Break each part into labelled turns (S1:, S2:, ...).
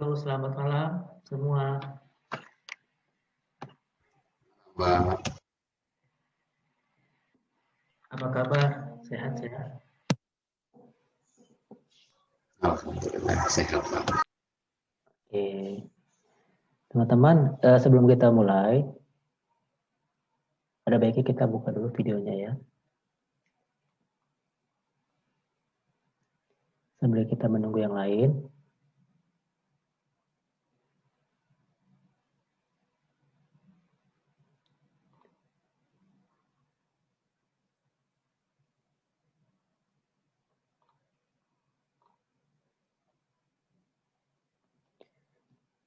S1: Halo, selamat malam semua.
S2: Pak.
S1: Apa kabar? Sehat-sehat?
S2: Alhamdulillah sehat Pak.
S1: Oke, teman-teman, sebelum kita mulai, ada baiknya kita buka dulu videonya ya. Sambil kita menunggu yang lain.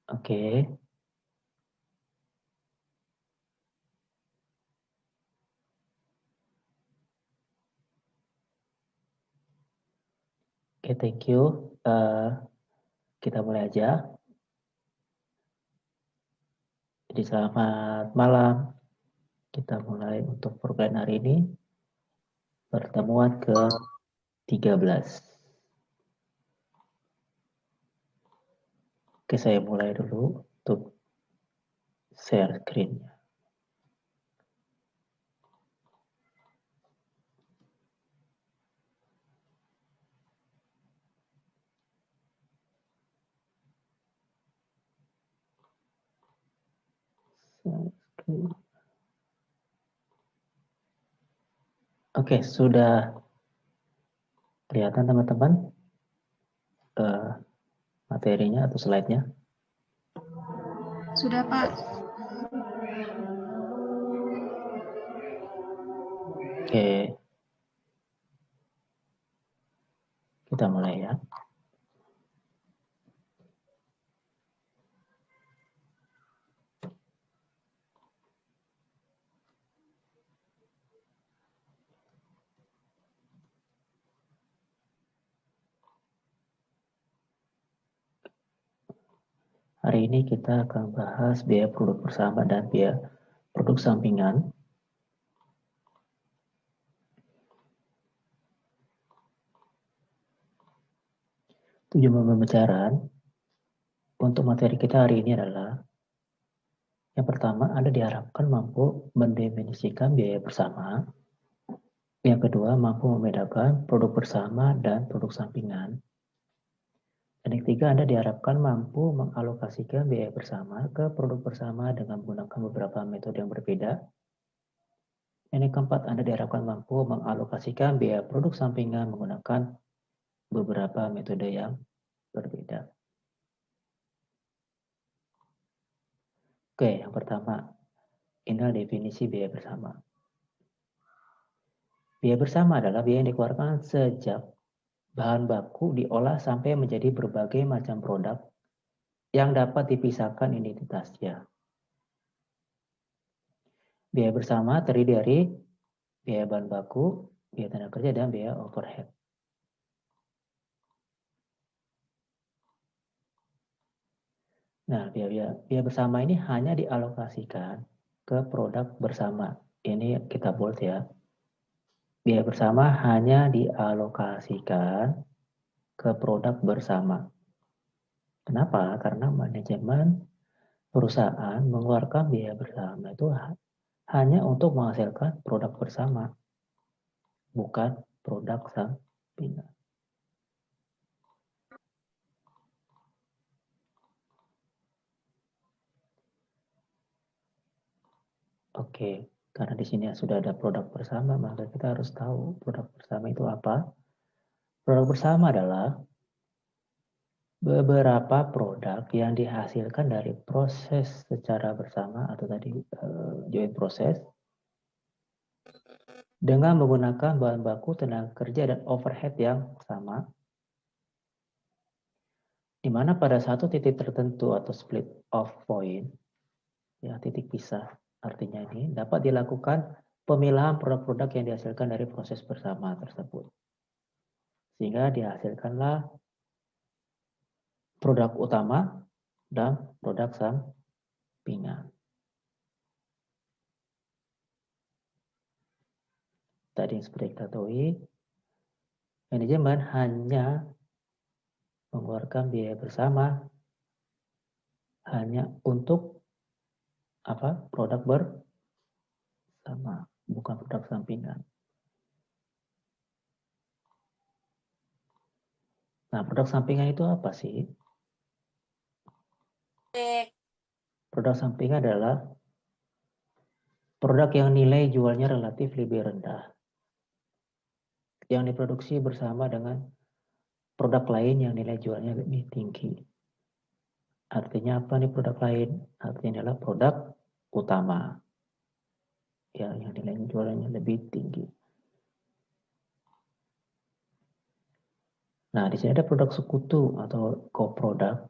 S1: Oke. Oke, thank you. Kita mulai aja. Jadi selamat malam. Kita mulai untuk program hari ini. Pertemuan ke-13. Oke, saya mulai dulu untuk share screen-nya. Oke, sudah kelihatan teman-teman materinya atau slide-nya?
S3: Sudah, Pak.
S1: Oke. Kita mulai ya. Hari ini kita akan bahas biaya produk bersama dan biaya produk sampingan. Tujuan pembicaraan untuk materi kita hari ini adalah yang pertama, Anda diharapkan mampu mendefinisikan biaya bersama. Yang kedua, mampu membedakan produk bersama dan produk sampingan. Dan yang ketiga, Anda diharapkan mampu mengalokasikan biaya bersama ke produk bersama dengan menggunakan beberapa metode yang berbeda. Dan yang keempat, Anda diharapkan mampu mengalokasikan biaya produk sampingan menggunakan beberapa metode yang berbeda. Oke, yang pertama, inilah definisi biaya bersama. Biaya bersama adalah biaya yang dikeluarkan sejak bahan baku diolah sampai menjadi berbagai macam produk yang dapat dipisahkan identitasnya. Biaya bersama terdiri dari biaya bahan baku, biaya tenaga kerja, dan biaya overhead. Nah, biaya bersama ini hanya dialokasikan ke produk bersama. Ini kita bold ya. Biaya bersama hanya dialokasikan ke produk bersama. Kenapa? Karena manajemen perusahaan mengeluarkan biaya bersama itu hanya untuk menghasilkan produk bersama, bukan produk sampingan. Oke, karena di sini sudah ada produk bersama, maka kita harus tahu produk bersama itu apa. Produk bersama adalah beberapa produk yang dihasilkan dari proses secara bersama atau tadi joint process dengan menggunakan bahan baku, tenaga kerja, dan overhead yang sama, di mana pada satu titik tertentu atau split off point, ya titik pisah, artinya ini dapat dilakukan pemilahan produk-produk yang dihasilkan dari proses bersama tersebut. Sehingga dihasilkanlah produk utama dan produk sampingan. Tadi yang seperti kita ketahui, manajemen hanya mengeluarkan biaya bersama hanya untuk apa? Produk bersama, bukan produk sampingan. Nah, produk sampingan itu apa sih? Produk sampingan adalah produk yang nilai jualnya relatif lebih rendah, yang diproduksi bersama dengan produk lain yang nilai jualnya lebih tinggi. Artinya apa nih produk lain? Artinya adalah produk utama, ya, yang nilai jualnya lebih tinggi. Nah, di sini ada produk sekutu atau co-product.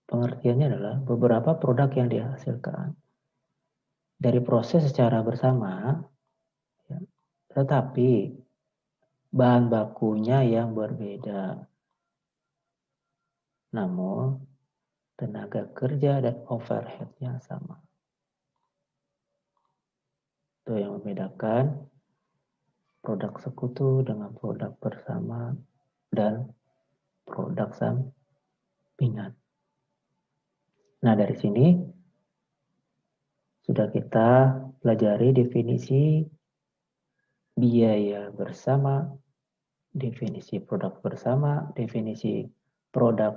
S1: Pengertiannya adalah beberapa produk yang dihasilkan dari proses secara bersama, ya, tetapi bahan bakunya yang berbeda. Namun, tenaga kerja dan overhead-nya sama. Itu yang membedakan produk sekutu dengan produk bersama dan produk sampingan. Nah, dari sini sudah kita pelajari definisi biaya bersama, definisi produk bersama, definisi produk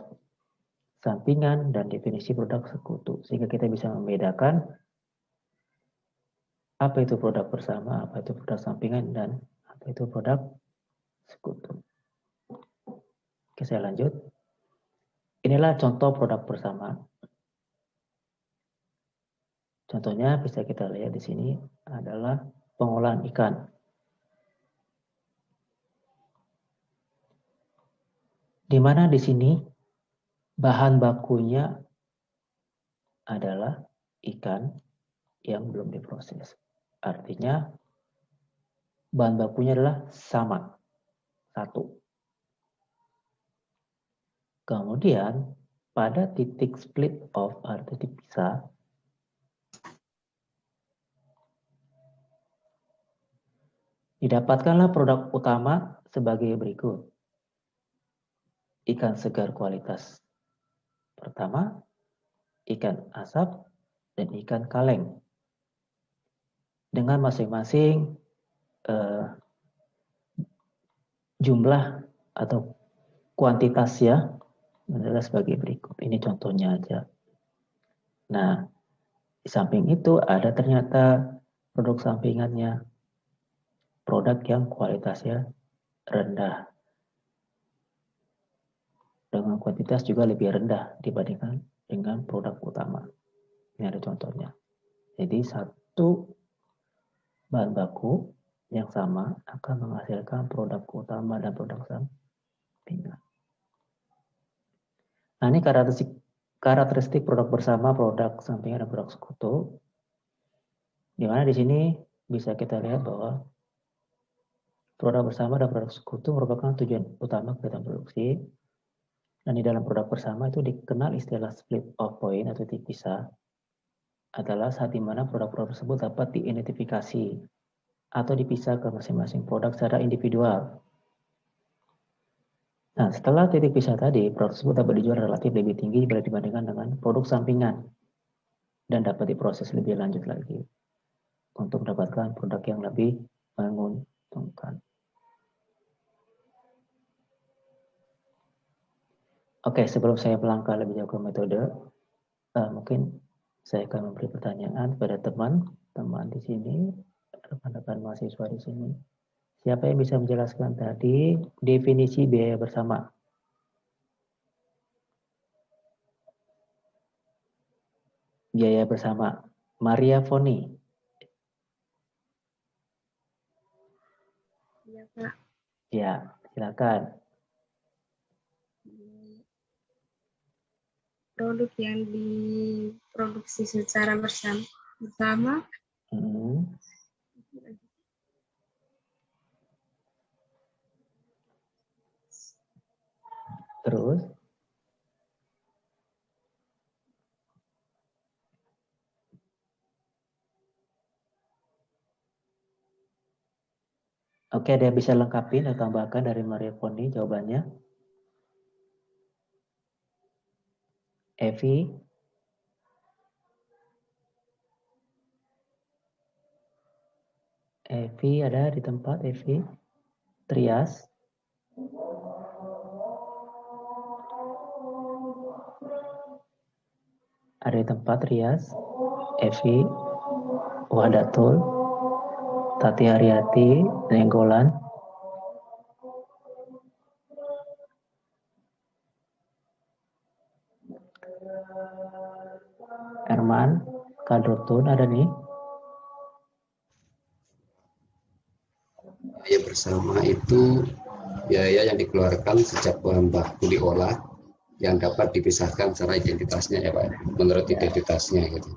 S1: sampingan, dan definisi produk sekutu. Sehingga kita bisa membedakan apa itu produk bersama, apa itu produk sampingan, dan apa itu produk sekutu. Oke, saya lanjut. Inilah contoh produk bersama. Contohnya bisa kita lihat di sini adalah pengolahan ikan. Di mana di sini bahan bakunya adalah ikan yang belum diproses. Artinya bahan bakunya adalah sama, satu. Kemudian pada titik split off atau titik pisah, didapatkanlah produk utama sebagai berikut. Ikan segar kualitas pertama, ikan asap, dan ikan kaleng. Dengan masing-masing jumlah atau kuantitasnya adalah sebagai berikut. Ini contohnya aja. Nah, di samping itu ada ternyata produk sampingannya, produk yang kualitasnya rendah. Dengan kuantitas juga lebih rendah dibandingkan dengan produk utama. Ini ada contohnya. Jadi satu bahan baku yang sama akan menghasilkan produk utama dan produk sampingan. Nah, ini karakteristik produk bersama, produk sampingan, dan produk sekutu. Di mana di sini bisa kita lihat bahwa produk bersama dan produk sekutu merupakan tujuan utama kegiatan produksi. Dan di dalam produk bersama itu dikenal istilah split off point atau titik pisah, adalah saat di mana produk-produk tersebut dapat diidentifikasi atau dipisah ke masing-masing produk secara individual. Nah, setelah titik pisah tadi, produk tersebut dapat dijual relatif lebih tinggi bila dibandingkan dengan produk sampingan dan dapat diproses lebih lanjut lagi untuk mendapatkan produk yang lebih menguntungkan. Oke, sebelum saya melangkah lebih jauh ke metode, mungkin saya akan memberi pertanyaan kepada teman-teman di sini, rekan-rekan mahasiswa di sini. Siapa yang bisa menjelaskan tadi definisi biaya bersama? Biaya bersama. Maria Foni.
S3: Ya, Pak.
S1: Ya, silakan.
S3: Produk yang diproduksi secara bersama.
S1: Terus? Oke, ada yang bisa lengkapin atau tambahkan dari Maria Foni jawabannya? Evi, ada di tempat Evi? Trias, ada di tempat Trias? Evi, Wahdatul, Tati Haryati, Nenggolan, Herman, Kadrotun ada nih?
S2: Biaya bersama itu biaya yang dikeluarkan sejak bahan baku diolah yang dapat dipisahkan secara identitasnya ya Pak, menurut identitasnya gitu.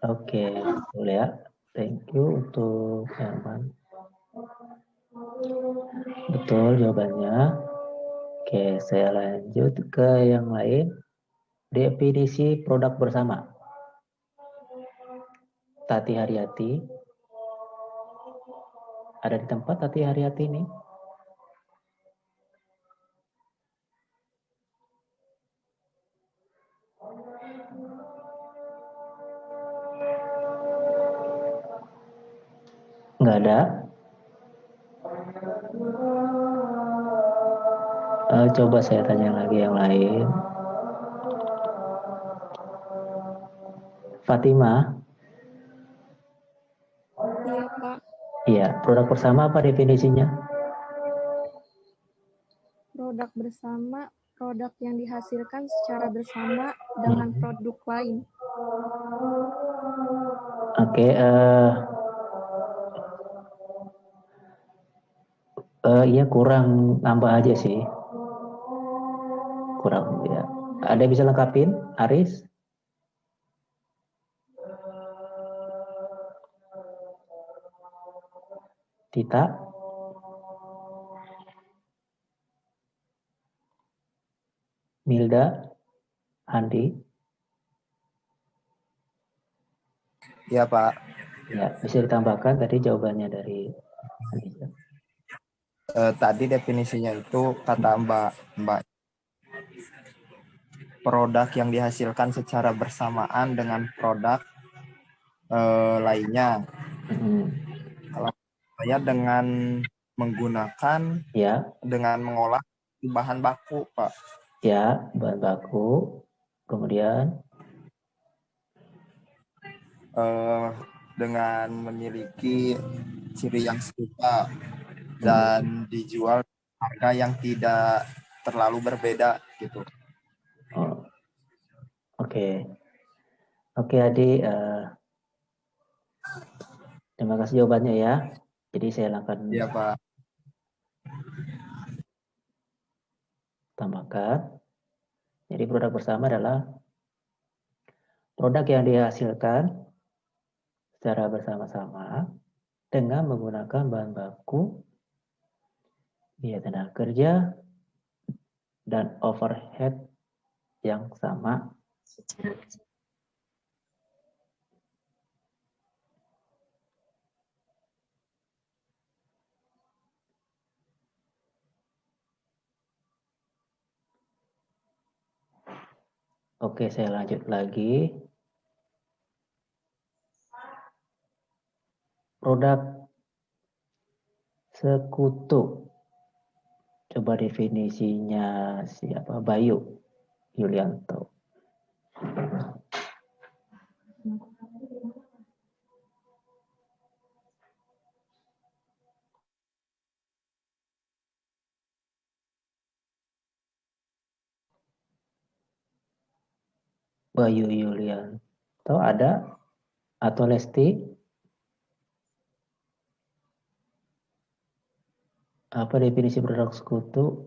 S1: Oke, boleh ya. Thank you untuk Herman. Betul jawabannya. Oke, saya lanjut ke yang lain. Definisi produk bersama. Tati Haryati. Ada di tempat Tati Haryati nih? Nggak ada. Coba saya tanya lagi yang lain. Fatima.
S3: Iya, Pak.
S1: Iya, produk bersama apa definisinya?
S3: Produk bersama, produk yang dihasilkan secara bersama dengan produk lain.
S1: Oke, iya kurang nambah aja sih. Kurang ya. Ada yang bisa lengkapin? Aris? Tita? Milda? Andi?
S4: Iya Pak.
S1: Ya, bisa ditambahkan tadi jawabannya dari Andi.
S4: Tadi definisinya itu kata Mbak produk yang dihasilkan secara bersamaan dengan produk lainnya. Kalau saya dengan menggunakan dengan mengolah bahan baku Pak.
S1: Ya, bahan baku. Kemudian
S4: dengan memiliki ciri yang serupa dan dijual harga yang tidak terlalu berbeda gitu.
S1: Oh, oke. Oke Adi, terima kasih jawabannya ya. Jadi saya akan
S4: Iya Pak.
S1: tambahkan. Jadi produk bersama adalah produk yang dihasilkan secara bersama-sama dengan menggunakan bahan baku, biaya tenaga kerja, dan overhead yang sama. Oke, saya lanjut lagi. Produk sekutu. Coba definisinya siapa? Bayu Yulianto. Bayu Yulianto ada? Atau Lesti? Apa definisi produk sekutu?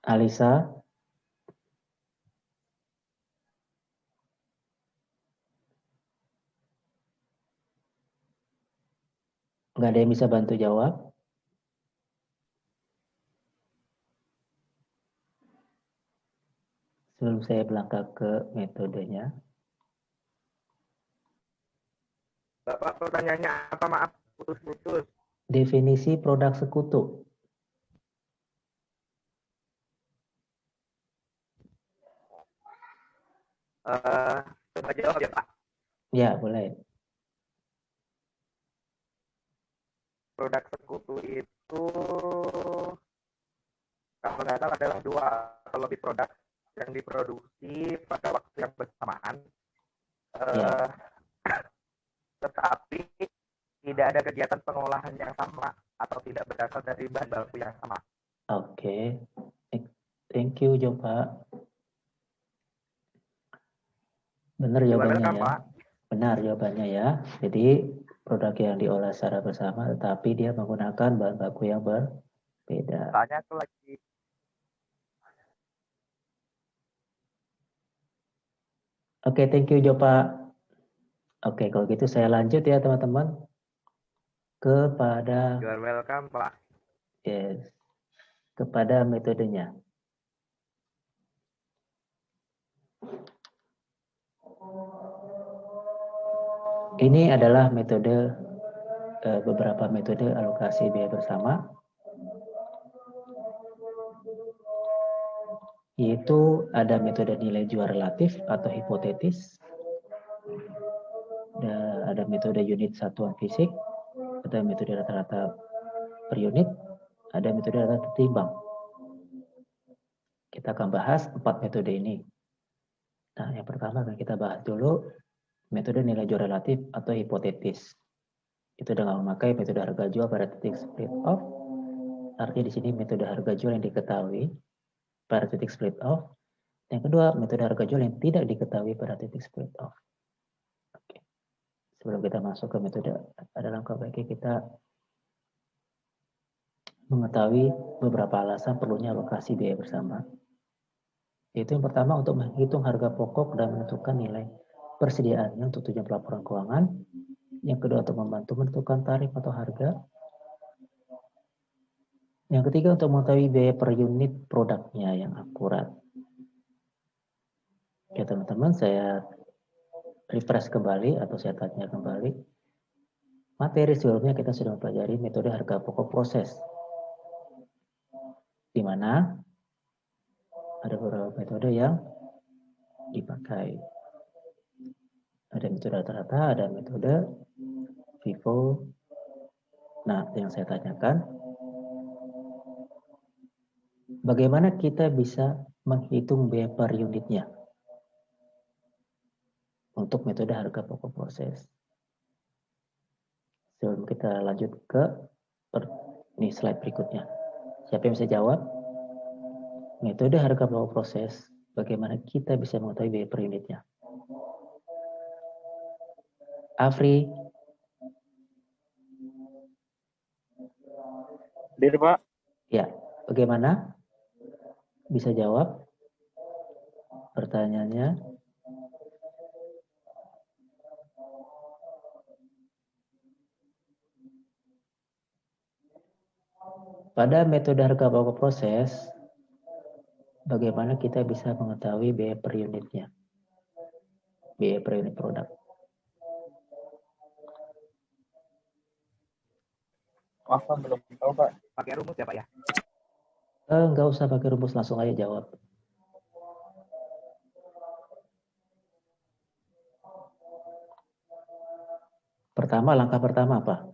S1: Alisa? Nggak ada yang bisa bantu jawab? Sebelum saya berangkat ke metodenya.
S5: Bapak pertanyaannya apa maaf? Putus.
S1: Definisi produk sekutu.
S5: Coba jawab ya Pak.
S1: Ya, boleh.
S5: Produk sekutu itu kalau nggak salah adalah dua atau lebih produk yang diproduksi pada waktu yang bersamaan,
S1: Ya.
S5: tetapi tidak ada kegiatan pengolahan yang sama atau tidak berasal dari bahan baku yang sama.
S1: Oke. Thank you, Jopa. Benar jawabannya ya.
S5: Pak.
S1: Benar jawabannya ya. Jadi produk yang diolah secara bersama tetapi dia menggunakan bahan baku yang berbeda.
S5: Soalnya aku lagi
S1: Oke, thank you Jopa. Oke, kalau gitu saya lanjut ya teman-teman kepada
S5: you are welcome Pak.
S1: yes, kepada metodenya. Ini adalah metode beberapa metode alokasi biaya bersama, yaitu ada metode nilai jual relatif atau hipotetis, ada metode unit satuan fisik, ada metode rata-rata per unit, ada metode rata-rata timbang. Kita akan bahas 4 metode ini. Nah, yang pertama akan kita bahas dulu metode nilai jual relatif atau hipotetis. Itu dengan memakai metode harga jual pada titik split off. Artinya di sini metode harga jual yang diketahui pada titik split off. Yang kedua, metode harga jual yang tidak diketahui pada titik split off. Oke. Sebelum kita masuk ke metode, ada langkah baiknya kita mengetahui beberapa alasan perlunya alokasi biaya bersama. Yaitu yang pertama untuk menghitung harga pokok dan menentukan nilai persediaannya untuk tujuan pelaporan keuangan. Yang kedua untuk membantu menentukan tarif atau harga. Yang ketiga untuk mengetahui biaya per unit produknya yang akurat. Ya teman-teman, saya refresh kembali atau saya tanya kembali. Materi sebelumnya kita sudah mempelajari metode harga pokok proses. Di mana ada beberapa metode yang dipakai. Ada metode rata-rata, ada metode FIFO. Nah, yang saya tanyakan, bagaimana kita bisa menghitung biaya per unitnya untuk metode harga pokok proses. Sebelum kita lanjut ke ini slide berikutnya. Siapa yang bisa jawab? Metode harga pokok proses, bagaimana kita bisa mengetahui biaya per unitnya? Afri?
S5: Hadir Pak.
S1: Ya, bagaimana? Bisa jawab pertanyaannya? Pada metode harga pokok proses, bagaimana kita bisa mengetahui biaya per unitnya? Biaya per unit produk.
S4: Maaf, Pak, belum tahu, Pak.
S5: Pakai rumus ya Pak ya?
S1: Nggak usah pakai rumus, langsung aja jawab. Pertama, langkah pertama apa?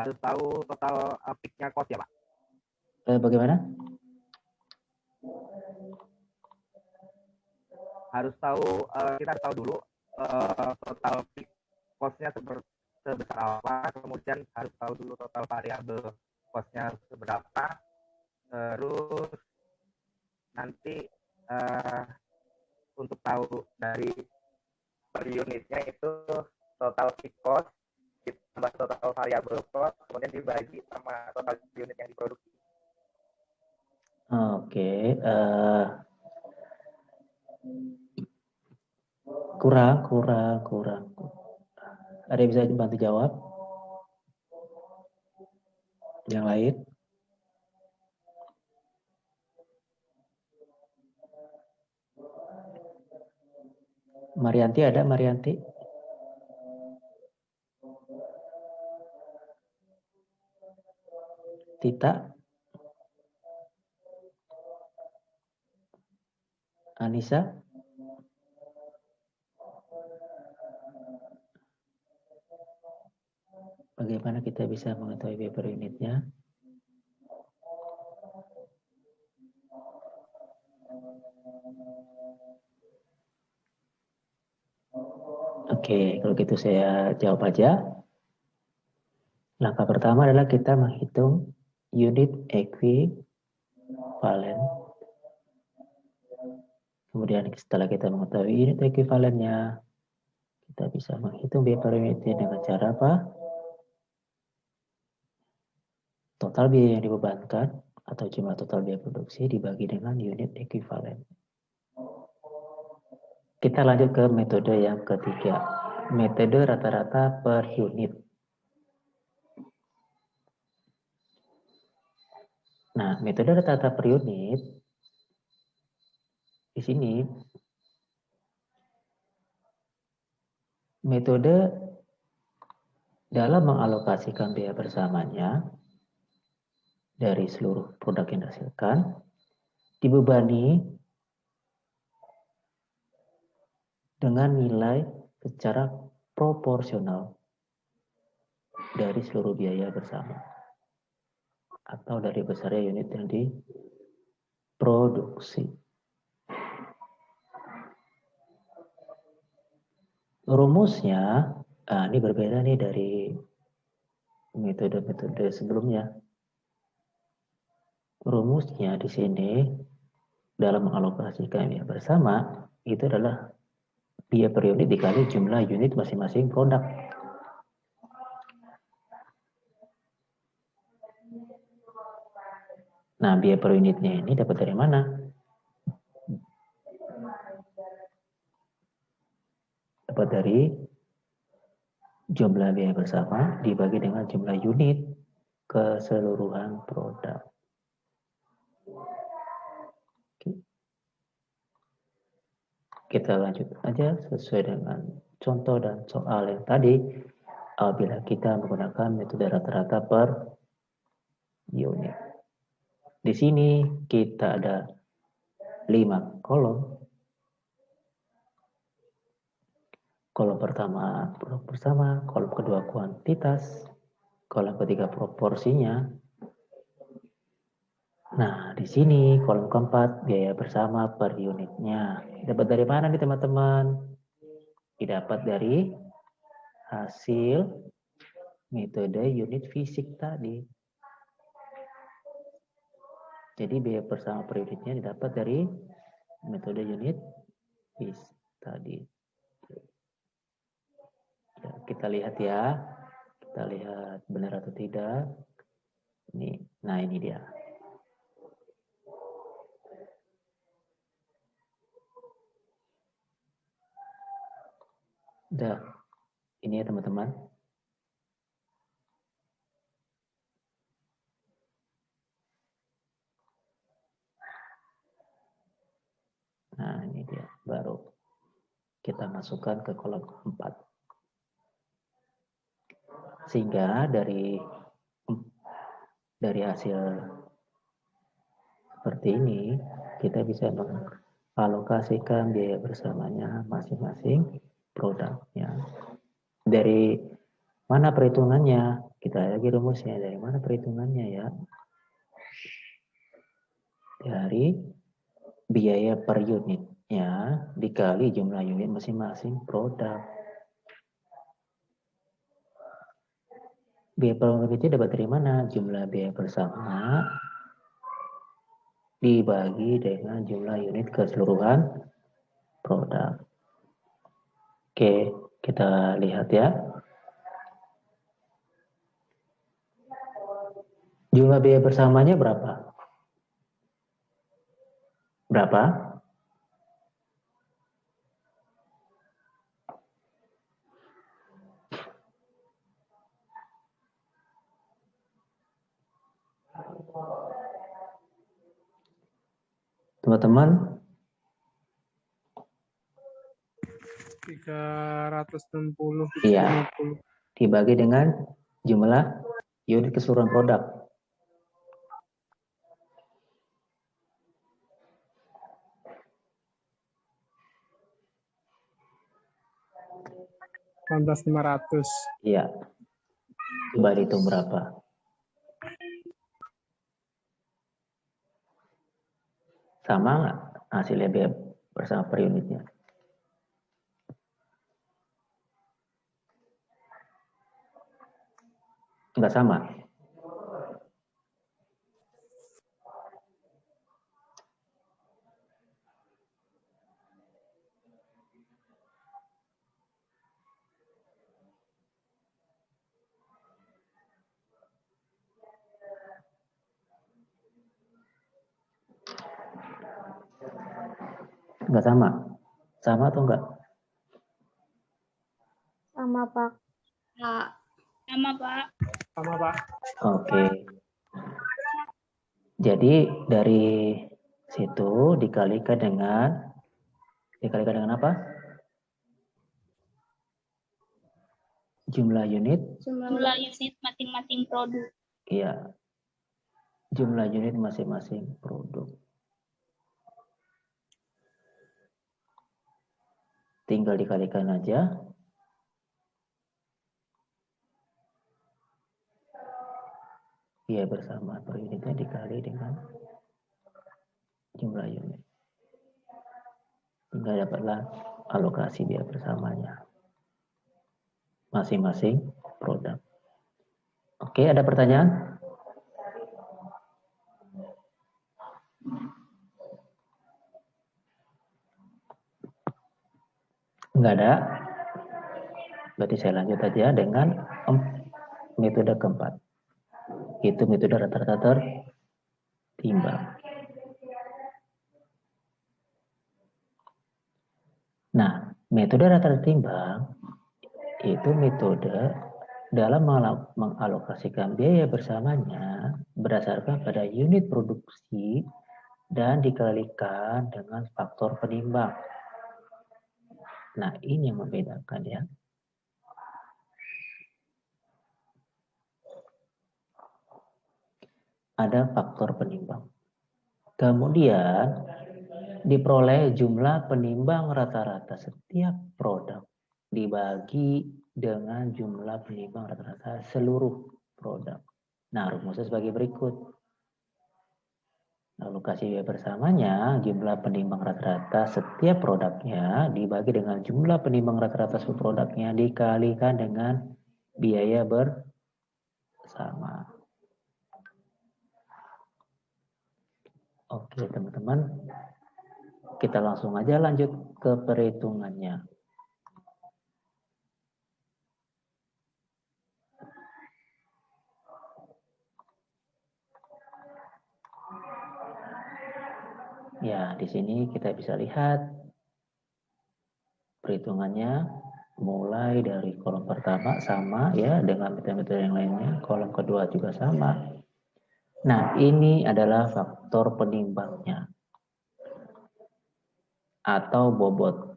S5: Harus tahu total peak-nya cost ya Pak?
S1: Bagaimana?
S5: Harus tahu, kita harus tahu dulu total peak cost-nya sebesar apa, kemudian harus tahu dulu total variabel cost-nya seberapa, terus nanti untuk tahu dari per unitnya itu total peak cost ditambah total variabel cost, kemudian dibagi sama total unit yang diproduksi.
S1: Oke, kurang. Ada yang bisa dibantu jawab? Yang lain? Marianti ada, Marianti? Tita? Anissa? Bagaimana kita bisa mengetahui B per unitnya? Oke, kalau gitu saya jawab aja. Langkah pertama adalah kita menghitung unit ekivalen. Kemudian setelah kita mengetahui unit ekivalennya, kita bisa menghitung biaya per unitnya dengan cara apa? Total biaya yang dibebankan atau jumlah total biaya produksi dibagi dengan unit ekivalen. Kita lanjut ke metode yang ketiga. Metode rata-rata per unit. Nah, metode rata-rata per unit di sini metode dalam mengalokasikan biaya bersamanya dari seluruh produk yang dihasilkan dibebani dengan nilai secara proporsional dari seluruh biaya bersama atau dari besarnya unit yang diproduksi. Rumusnya, ini berbeda nih dari metode-metode sebelumnya. Rumusnya di sini dalam mengalokasikan biaya bersama itu adalah biaya per unit dikali jumlah unit masing-masing produk. Nah, biaya per unitnya ini dapat dari mana? Dapat dari jumlah biaya bersama dibagi dengan jumlah unit keseluruhan produk. Kita lanjut aja sesuai dengan contoh dan soal yang tadi. Apabila kita menggunakan metode rata-rata per unit. Di sini kita ada 5 kolom. Kolom pertama produk bersama, kolom kedua kuantitas, kolom ketiga proporsinya. Nah, di sini kolom keempat biaya bersama per unitnya. Dapat dari mana nih teman-teman? Didapat dari hasil metode unit fisik tadi. Jadi biaya bersama per unitnya didapat dari metode unit fisik tadi. Ya, kita lihat ya. Kita lihat benar atau tidak. Nah ini dia. Udah, ini ya teman-teman. Nah ini dia, baru kita masukkan ke kolom 4. Sehingga dari hasil seperti ini, kita bisa mengalokasikan biaya bersamanya masing-masing produknya. Dari mana perhitungannya? Kita lagi rumusnya. Dari mana perhitungannya ya? Dari biaya per unitnya dikali jumlah unit masing-masing produk. Biaya per unitnya dapat dari mana? Jumlah biaya bersama dibagi dengan jumlah unit keseluruhan produk. Oke, kita lihat ya. Jumlah biaya bersamanya berapa? Berapa? Teman-teman?
S6: 360.
S1: Iya. Dibagi dengan jumlah unit keseluruhan produk.
S6: $18.500.
S1: Iya. Coba dihitung berapa? Sama nggak hasilnya biaya bersama per unitnya? Nggak sama. Nggak sama. Sama atau enggak?
S3: Sama, Pak.
S7: Sama, Pak.
S6: Sama, Pak.
S1: Oke. Jadi dari situ dikalikan dengan apa? Jumlah unit.
S7: Jumlah unit masing-masing produk.
S1: Iya. Jumlah unit masing-masing produk. Tinggal dikalikan aja. Biaya bersama per unitnya dikali dengan jumlah unit. Hingga dapatlah alokasi biaya bersamanya. Masing-masing produk. Oke, ada pertanyaan? Enggak ada? Berarti saya lanjut aja dengan metode keempat. Itu metode rata-rata tertimbang. Nah, metode rata-rata tertimbang itu metode dalam mengalokasikan biaya bersamanya berdasarkan pada unit produksi dan dikalikan dengan faktor penimbang. Nah, ini yang membedakan ya. Ada faktor penimbang. Kemudian diperoleh jumlah penimbang rata-rata setiap produk dibagi dengan jumlah penimbang rata-rata seluruh produk. Nah, rumusnya sebagai berikut. Alokasi biaya bersamanya jumlah penimbang rata-rata setiap produknya dibagi dengan jumlah penimbang rata-rata seluruh produknya dikalikan dengan biaya bersama. Oke, teman-teman. Kita langsung aja lanjut ke perhitungannya. Ya, di sini kita bisa lihat perhitungannya mulai dari kolom pertama sama ya dengan metode-metode yang lainnya, kolom kedua juga sama. Nah, ini adalah faktor penimbangnya atau bobot.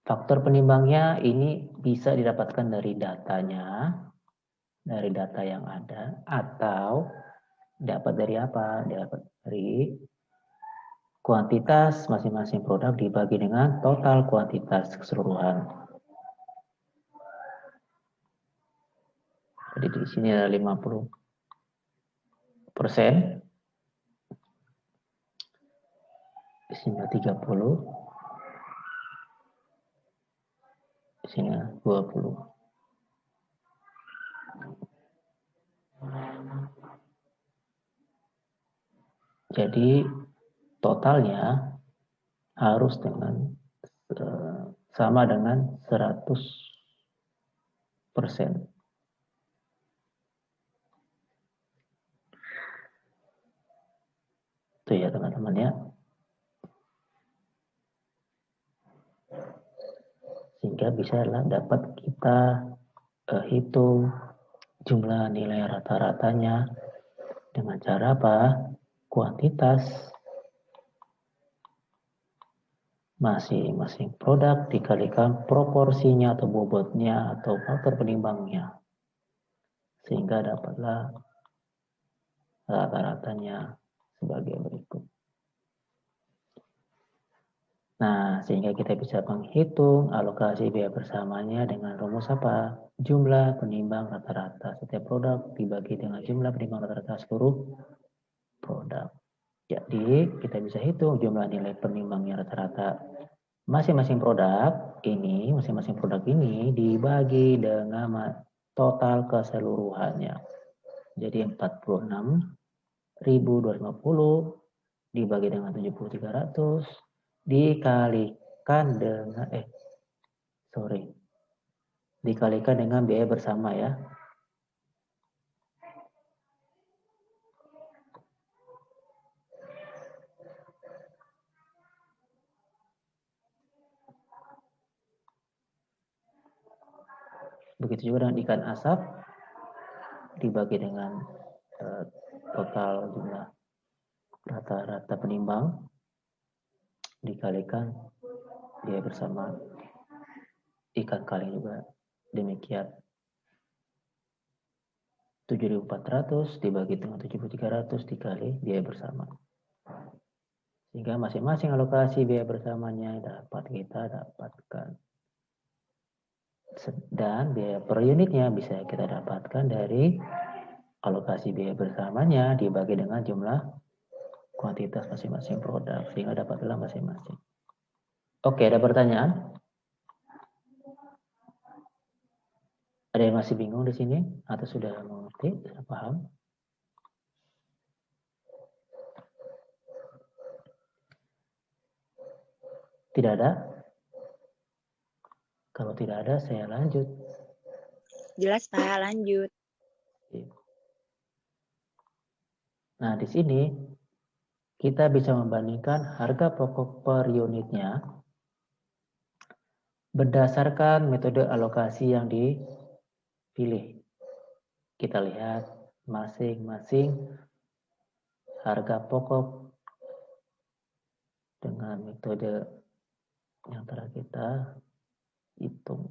S1: Faktor penimbangnya ini bisa didapatkan dari datanya, dari data yang ada, atau dapat dari apa? Dapat dari kuantitas masing-masing produk dibagi dengan total kuantitas keseluruhan. Jadi di sini ada 50%. Di sini 30. Di sini 20. Jadi totalnya harus dengan sama dengan 100%. Itu ya teman-teman ya. Sehingga bisa dapat kita hitung jumlah nilai rata-ratanya dengan cara apa? Kuantitas masing-masing produk dikalikan proporsinya atau bobotnya atau faktor penimbangnya. Sehingga dapatlah rata-ratanya sebagai berikut. Nah, sehingga kita bisa menghitung alokasi biaya bersamanya dengan rumus apa? Jumlah penimbang rata-rata setiap produk dibagi dengan jumlah penimbang rata-rata seluruh produk. Jadi, kita bisa hitung jumlah nilai penimbangnya rata-rata masing-masing produk ini dibagi dengan total keseluruhannya. Jadi 46.250 dibagi dengan 7.300 dikalikan dengan biaya bersama ya. Begitu juga dengan ikan asap dibagi dengan total jumlah rata-rata penimbang dikalikan biaya bersama. Ikan kaleng juga demikian. 7.400 dibagi dengan 7.300 dikali biaya bersama. Sehingga masing-masing alokasi biaya bersamanya dapat kita dapatkan. Dan biaya per unitnya bisa kita dapatkan dari alokasi biaya bersamanya dibagi dengan jumlah kuantitas masing-masing produk. Sehingga dapatlah masing-masing. Oke, ada pertanyaan? Ada yang masih bingung di sini? Atau sudah mengerti? Sudah paham? Tidak ada? Kalau tidak ada, saya lanjut.
S8: Jelas, Pak. Lanjut.
S1: Nah, di sini kita bisa membandingkan harga pokok per unitnya berdasarkan metode alokasi yang dipilih. Kita lihat masing-masing harga pokok dengan metode yang telah kita hitung.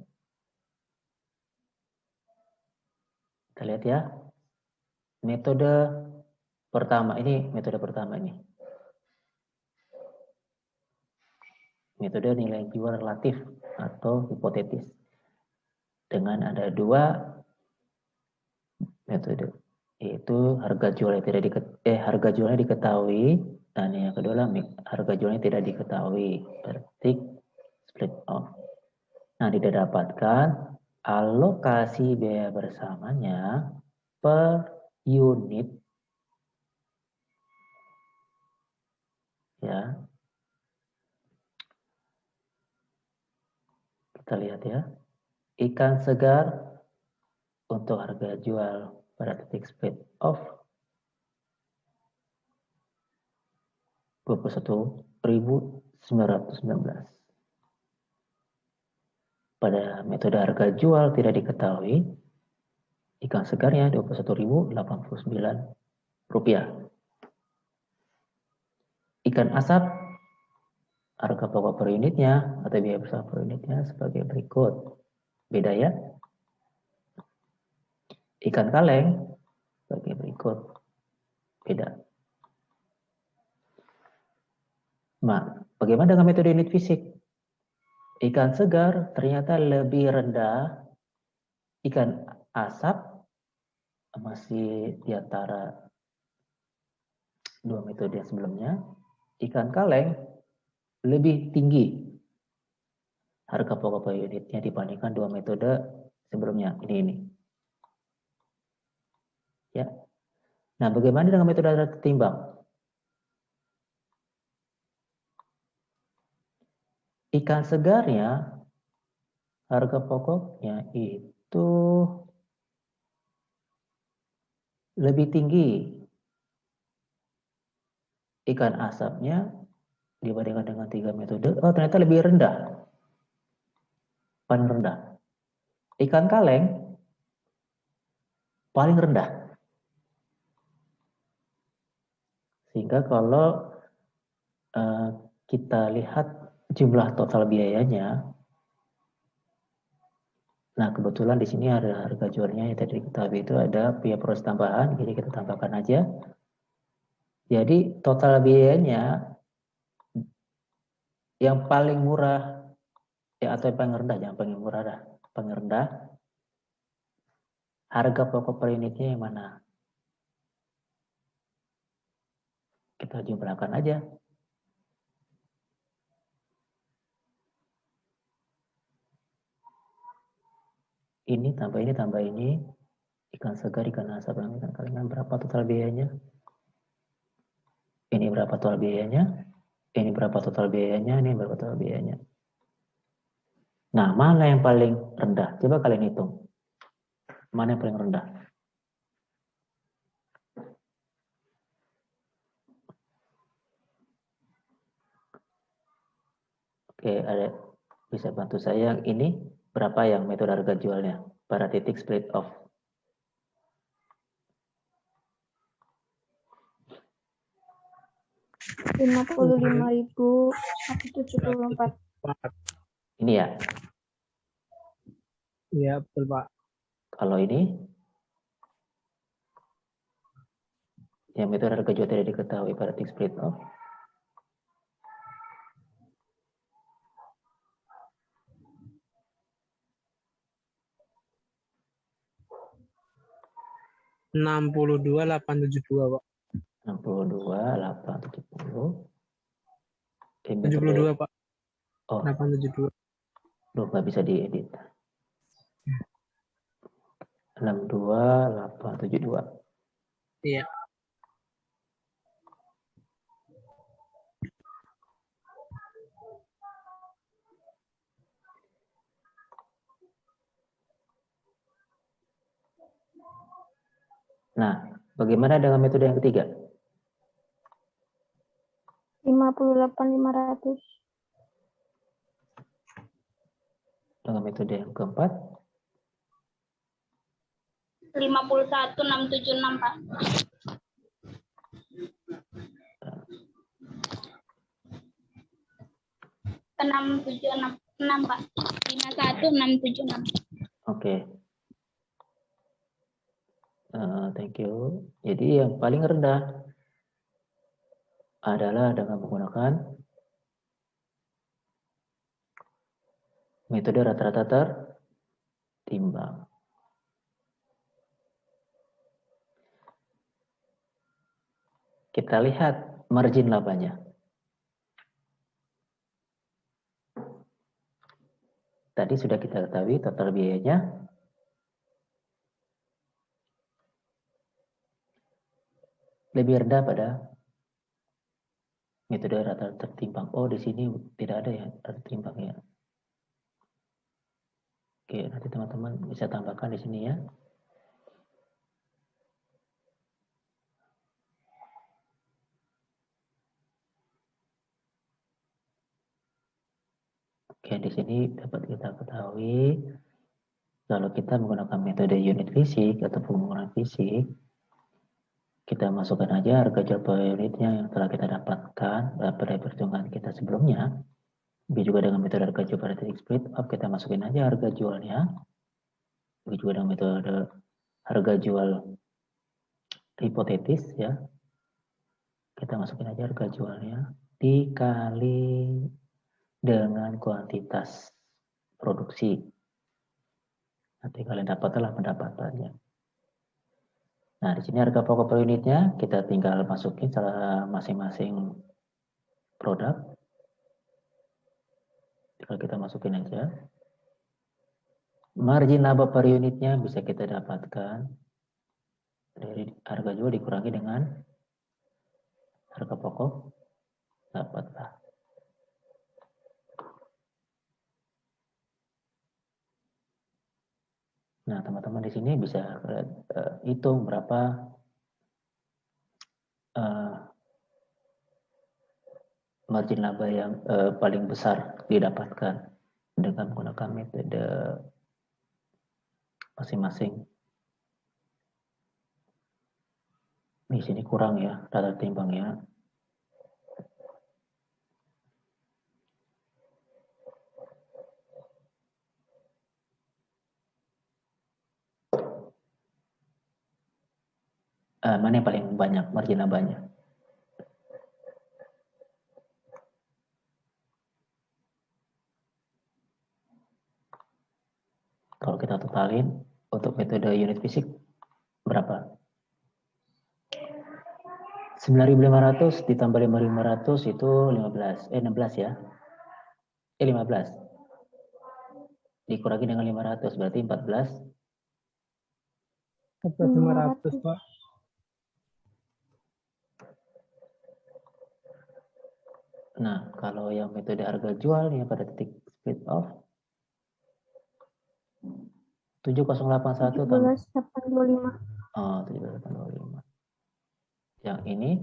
S1: Kita lihat ya. Metode pertama ini. Metode nilai jual relatif atau hipotetis. Dengan ada dua metode, yaitu harga jualnya diketahui, dan yang kedua harga jualnya tidak diketahui, berarti split off. Nah, didapatkan alokasi biaya bersamanya per unit ya. Kita lihat ya. Ikan segar untuk harga jual pada titik split off 21.919. Pada metode harga jual tidak diketahui, ikan segarnya 21.089 rupiah. Ikan asap harga pokok per unitnya atau biaya bersama per unitnya sebagai berikut. Beda ya. Ikan kaleng sebagai berikut. Beda. Nah, bagaimana dengan metode unit fisik? Ikan segar ternyata lebih rendah. Ikan asap masih di antara dua metode yang sebelumnya. Ikan kaleng lebih tinggi harga pokok per unitnya dibandingkan dua metode sebelumnya. Ini. Ya. Nah, bagaimana dengan metode harga timbang? Ikan segarnya harga pokoknya itu lebih tinggi. Ikan asapnya dibandingkan dengan tiga metode, ternyata lebih rendah. Paling rendah. Ikan kaleng paling rendah. Sehingga kalau kita lihat jumlah total biayanya, nah kebetulan di sini ada harga jualnya yang tadi diketahui itu ada biaya proses tambahan, jadi kita tambahkan aja. Jadi total biayanya yang paling murah ya, atau yang paling rendah, jangan paling murah dah, paling rendah. Harga pokok per unitnya yang mana? Kita jumlahkan aja. Ini tambah ini, ikan segar, ikan asap, ikan kalengan, berapa total biayanya? Ini berapa total biayanya? Ini berapa total biayanya? Ini berapa total biayanya? Nah, mana yang paling rendah? Coba kalian hitung. Mana yang paling rendah? Oke, ada bisa bantu saya yang ini berapa yang metode harga jualnya pada titik split off?
S3: Rp55.174.
S1: Ini ya?
S6: Iya, betul Pak.
S1: Kalau ini? Yang metode harga jual tidak diketahui pada titik split off?
S6: $62.872 Pak.
S1: 62.870.
S6: 72 Pak.
S1: Oh,
S6: 872.
S1: Loh, nggak bisa diedit. 62.872.
S6: Iya.
S1: Nah, bagaimana dengan metode yang ketiga?
S3: 58.500.
S1: Dengan metode yang keempat?
S7: 51.676 Pak. 676 Pak. 51.676.
S1: Oke. Thank you. Jadi yang paling rendah adalah dengan menggunakan metode rata-rata tertimbang. Kita lihat margin labanya. Tadi sudah kita ketahui total biayanya lebih rendah pada metode rata-rata tertimbang. Oh, di sini tidak ada ya rata tertimbang ya. Oke, nanti teman-teman bisa tambahkan di sini ya. Oke, di sini dapat kita ketahui kalau kita menggunakan metode unit fisik atau pengukuran fisik, kita masukkan aja harga jual per unitnya yang telah kita dapatkan pada perhitungan kita sebelumnya. Begitu juga dengan metode harga jual pada titik split up, kita masukin aja harga jualnya. Begitu juga dengan metode harga jual hipotetis ya. Kita masukin aja harga jualnya dikali dengan kuantitas produksi. Nanti kalian dapatlah pendapatannya. Nah, di sini harga pokok per unitnya kita tinggal masukin secara masing-masing produk. Tinggal kita masukin aja. Margin laba per unitnya bisa kita dapatkan dari harga jual dikurangi dengan harga pokok, dapatlah. Nah, teman-teman di sini bisa hitung berapa margin laba yang paling besar didapatkan dengan menggunakan metode masing-masing Di sini kurang ya data timbangnya. Mana yang paling banyak margin labanya? Kalau kita totalin untuk metode unit fisik berapa? 9.500 ditambah 5.500 itu 16 ya. 15. Dikurangi dengan 500 berarti 14.
S6: 14.500 Pak.
S1: Nah, kalau yang metode harga jualnya pada titik split off 7081 tambah
S3: 17.825.
S1: 17.825. Yang ini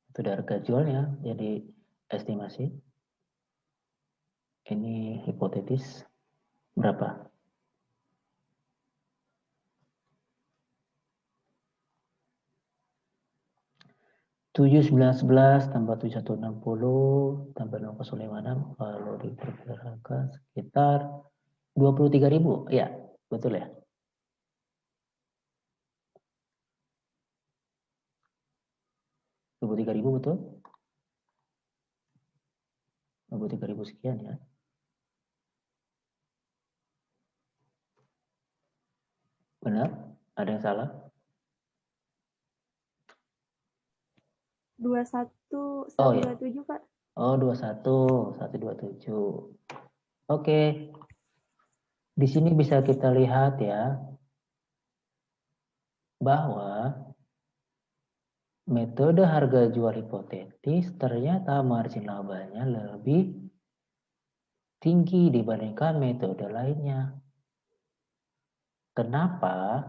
S1: metode harga jualnya jadi estimasi. Ini hipotetis berapa? Tujuh 911 tambah 7160 tambah 0,56 kalau diperkirakan sekitar 23.000. Ya, betul ya. Ribu betul? 23.000 sekian ya. Benar? Ada yang salah?
S3: 21.127 Pak.
S1: Oh, 21.127. Oke. Di sini bisa kita lihat ya bahwa metode harga jual hipotetis ternyata margin labanya lebih tinggi dibandingkan metode lainnya. Kenapa?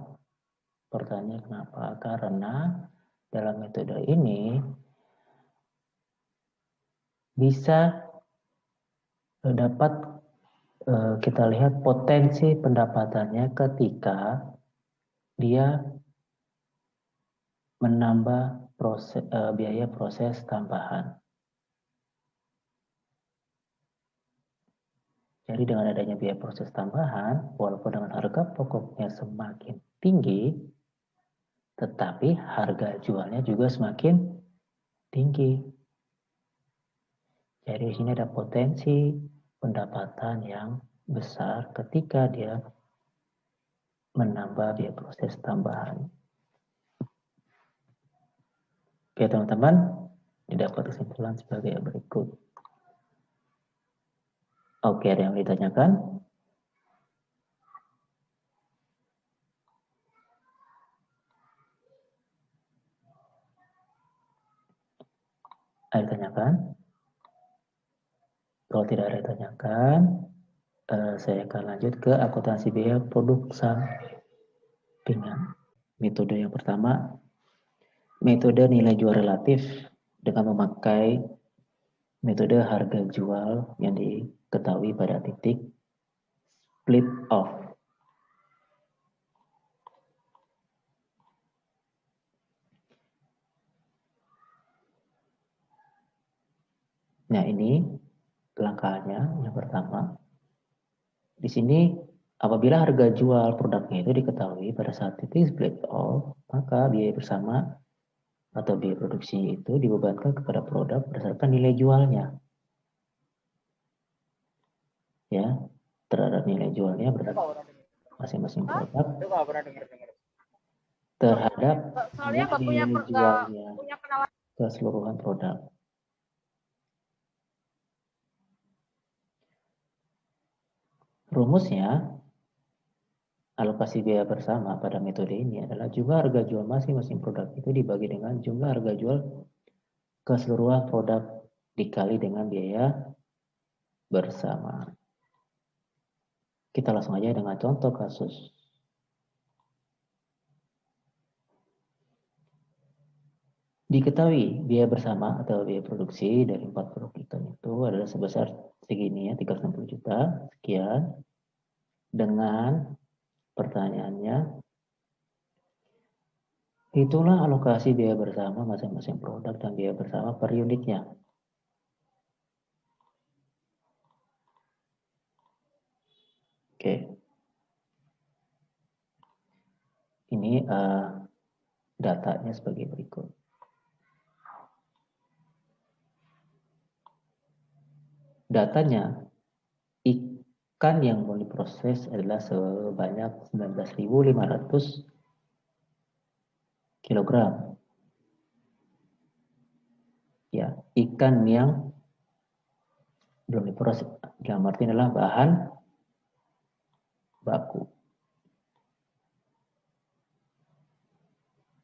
S1: Pertanyaan kenapa? Karena dalam metode ini bisa dapat kita lihat potensi pendapatannya ketika dia menambah biaya proses tambahan. Jadi dengan adanya biaya proses tambahan, walaupun dengan harga pokoknya semakin tinggi, tetapi harga jualnya juga semakin tinggi. Jadi di sini ada potensi pendapatan yang besar ketika dia menambah biaya proses tambahan. Oke teman-teman, didapat kesimpulan sebagai berikut. Oke, ada yang ditanyakan? Ada yang ditanyakan? Kalau tidak ada yang ditanyakan, saya akan lanjut ke akuntansi biaya produk sampingan. Metode yang pertama, metode nilai jual relatif dengan memakai metode harga jual yang diketahui pada titik split off. Nah, ini langkahnya yang pertama. Di sini apabila harga jual produknya itu diketahui pada saat titik split off, maka biaya bersama atau biaya produksi itu dibebankan kepada produk berdasarkan nilai jualnya. Ya, terhadap nilai jualnya berdasarkan masing-masing produk terhadap nilai jualnya keseluruhan produk. Rumusnya, alokasi biaya bersama pada metode ini adalah jumlah harga jual masing-masing produk itu dibagi dengan jumlah harga jual keseluruhan produk dikali dengan biaya bersama. Kita langsung aja dengan contoh kasus. Diketahui biaya bersama atau biaya produksi dari 4 produk itu adalah sebesar segini ya, 360 juta, sekian. Dengan pertanyaannya, itulah alokasi biaya bersama masing-masing produk dan biaya bersama per unitnya. Oke. Ini datanya sebagai berikut. Datanya, ikan yang mau diproses adalah sebanyak 19.500 kg. Ya, ikan yang belum diproses, dalam arti adalah bahan baku.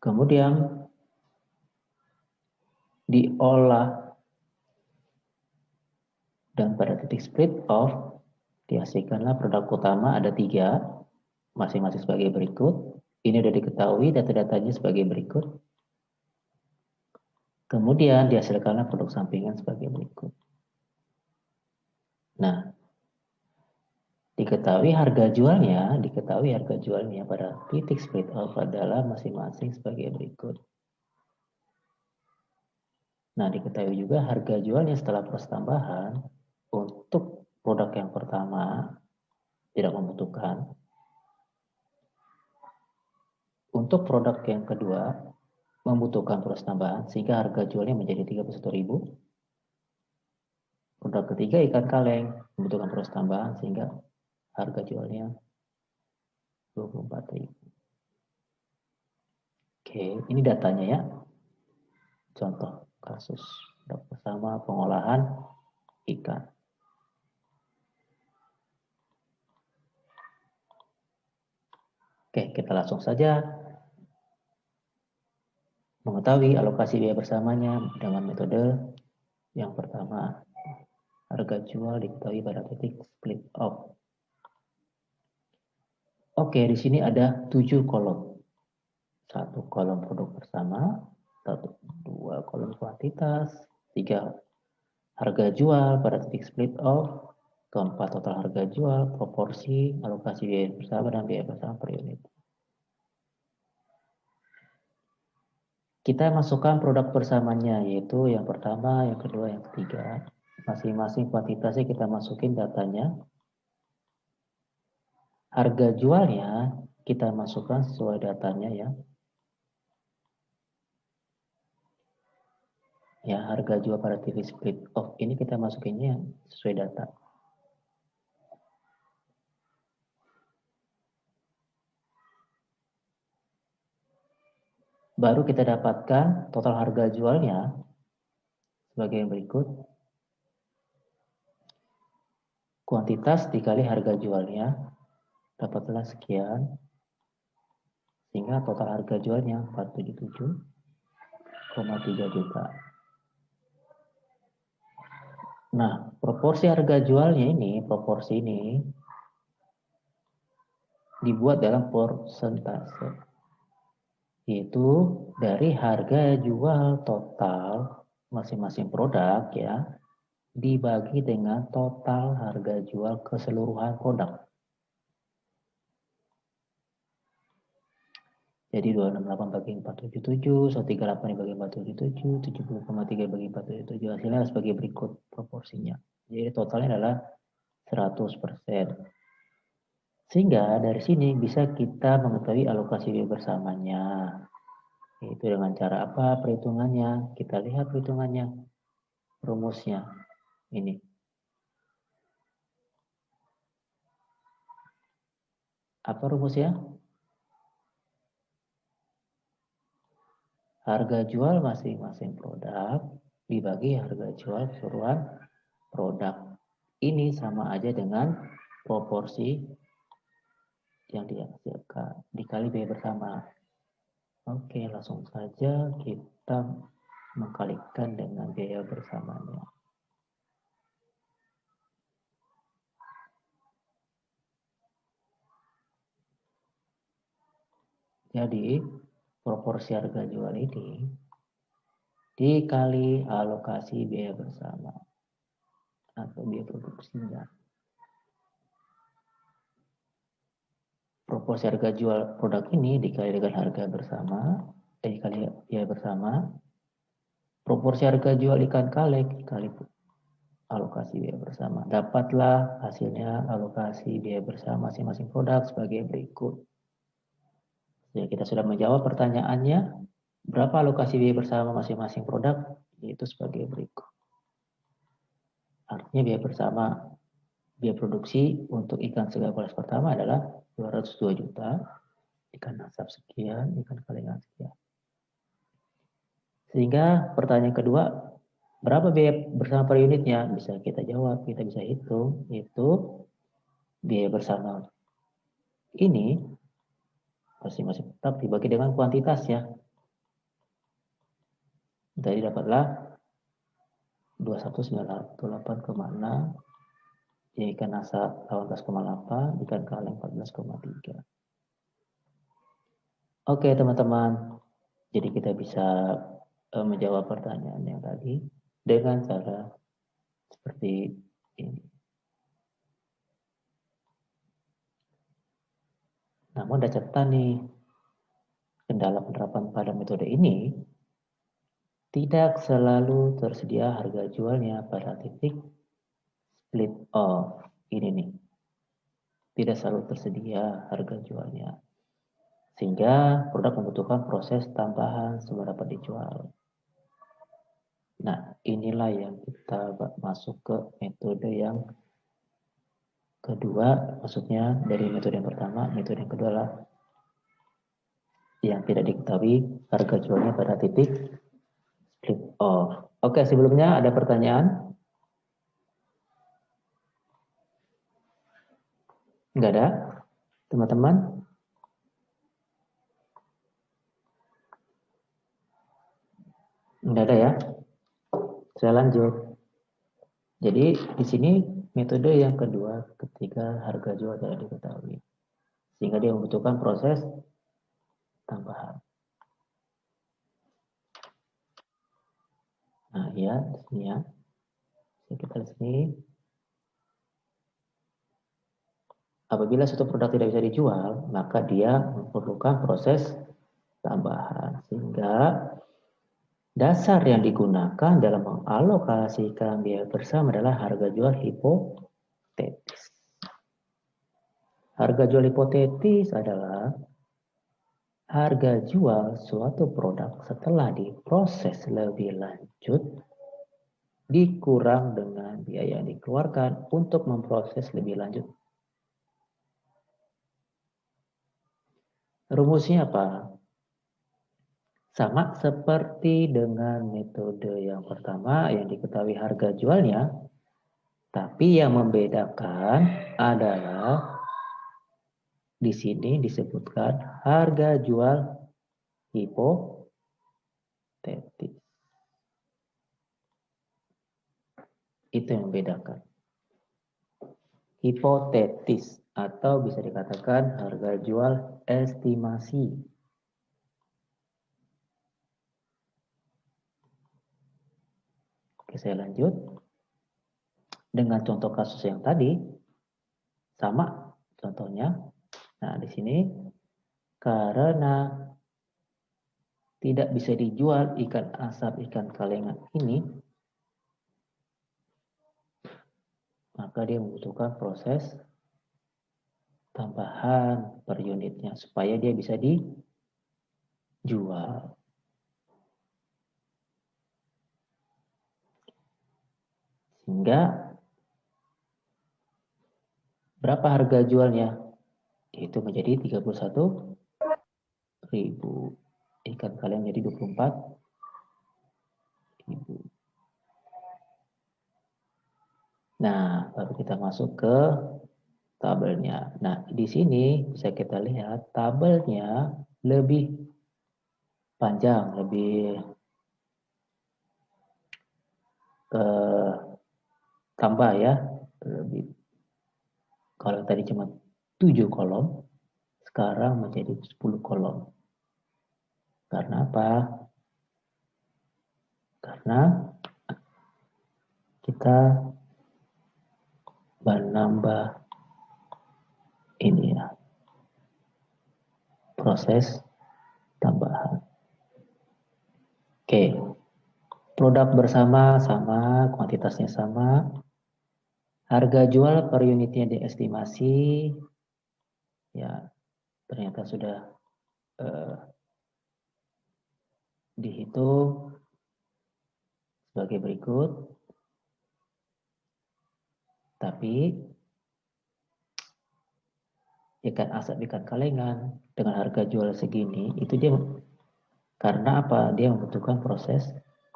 S1: Kemudian diolah dan pada titik split off dihasilkanlah produk utama ada 3, masing-masing sebagai berikut. Ini sudah diketahui data-datanya sebagai berikut. Kemudian dihasilkanlah produk sampingan sebagai berikut. Nah, diketahui harga jualnya pada titik split off adalah masing-masing sebagai berikut. Nah, diketahui juga harga jualnya setelah proses tambahan untuk produk yang pertama tidak membutuhkan. Untuk produk yang kedua membutuhkan proses tambahan sehingga harga jualnya menjadi 31.000. Produk ketiga ikan kaleng membutuhkan proses tambahan sehingga harga jualnya 24.000. Oke, ini datanya ya. Contoh kasus produk bersama pengolahan ikan. Oke, kita langsung saja mengetahui alokasi biaya bersamanya dengan metode yang pertama. Harga jual diketahui pada titik split off. Oke, di sini ada 7 kolom. 1 kolom produk bersama, 2 kolom kuantitas, 3 harga jual pada titik split off, 4 total harga jual, proporsi, alokasi biaya bersama dan biaya bersama per unit. Kita masukkan produk bersamanya, yaitu yang pertama, yang kedua, yang ketiga. Masing-masing kuantitasnya kita masukin datanya. Harga jualnya kita masukkan sesuai datanya ya. Ya, harga jual pada titik split off ini kita masukinnya sesuai data. Baru kita dapatkan total harga jualnya sebagai yang berikut. Kuantitas dikali harga jualnya dapatlah sekian. Sehingga total harga jualnya 477,3 juta. Nah, proporsi harga jualnya ini, proporsi ini dibuat dalam persentase. Yaitu dari harga jual total masing-masing produk ya, dibagi dengan total harga jual keseluruhan produk. Jadi 268 bagi 477, 138 dibagi 477, 70,3 bagi 477. Hasilnya sebagai berikut proporsinya. Jadi totalnya adalah 100%. Sehingga dari sini bisa kita mengetahui alokasi biaya bersamanya. Itu dengan cara apa perhitungannya? Kita lihat perhitungannya. Rumusnya. Ini. Apa rumusnya? Harga jual masing-masing produk dibagi harga jual keseluruhan produk. Ini sama aja dengan proporsi yang dihasilkan dikali biaya bersama. Oke, langsung saja kita mengkalikan dengan biaya bersamanya. Jadi, proporsi harga jual ini dikali alokasi biaya bersama. atau biaya produksinya. Proporsi harga jual produk ini dikali dengan harga bersama, dikali biaya bersama. Proporsi harga jual ikan kaleng dikali alokasi biaya bersama. Dapatlah hasilnya alokasi biaya bersama masing-masing produk sebagai berikut. Ya, kita sudah menjawab pertanyaannya, berapa alokasi biaya bersama masing-masing produk, yaitu sebagai berikut. Artinya biaya bersama, biaya produksi untuk ikan segar kelas pertama adalah 202 juta, ikan asap sekian, ikan kalengan sekian. Sehingga pertanyaan kedua, berapa biaya bersama per unitnya? Bisa kita jawab, kita bisa hitung, itu biaya bersama ini masing-masing tetap dibagi dengan kuantitas ya. Jadi dapatlah 2198,6, ikan asap 18,8, ikan kaleng 14,3. Oke teman-teman, jadi kita bisa menjawab pertanyaan yang tadi dengan cara seperti ini. Namun ada catatan nih, kendala penerapan pada metode ini tidak selalu tersedia harga jualnya pada titik split off. Ini nih, tidak selalu tersedia harga jualnya. Sehingga produk membutuhkan proses tambahan sebelum dapat dijual. Nah, inilah yang kita masuk ke metode yang kedua, maksudnya dari metode yang pertama, metode yang kedua adalah yang tidak diketahui harga jualnya pada titik split off. Oke, sebelumnya ada pertanyaan? Enggak ada, teman-teman? Enggak ada ya? Saya lanjut. Jadi di sini metode yang kedua ketika harga jual tidak diketahui. Sehingga dia membutuhkan proses tambahan. Nah, ya, di sini ya. Kita lihat sini. Apabila suatu produk tidak bisa dijual, maka dia memerlukan proses tambahan. Sehingga dasar yang digunakan dalam mengalokasikan biaya bersama adalah harga jual hipotetis. Harga jual hipotetis adalah harga jual suatu produk setelah diproses lebih lanjut dikurang dengan biaya yang dikeluarkan untuk memproses lebih lanjut. Rumusnya apa? Sama seperti dengan metode yang pertama yang diketahui harga jualnya, tapi yang membedakan adalah di sini disebutkan harga jual hipotetis. Itu yang membedakan. Hipotetis atau bisa dikatakan harga jual estimasi. Oke, saya lanjut. Dengan contoh kasus yang tadi, sama contohnya. Nah, di sini karena tidak bisa dijual ikan asap, ikan kalengan ini, maka dia membutuhkan proses tambahan per unitnya supaya dia bisa dijual. Sehingga berapa harga jualnya? Itu menjadi 31.000. Ikan kalian jadi 24.000. Nah, baru kita masuk ke tabelnya. Nah, di sini bisa kita lihat tabelnya lebih panjang, lebih tambah ya. Lebih. Kalau tadi cuma 7 kolom, sekarang menjadi 10 kolom. Karena apa? Karena kita menambah ini ya, proses tambahan. Oke, produk bersama sama, kuantitasnya sama, harga jual per unitnya diestimasi, ya ternyata sudah dihitung sebagai berikut. Tapi ikan asap, ikan kalengan dengan harga jual segini, itu dia karena apa? Dia membutuhkan proses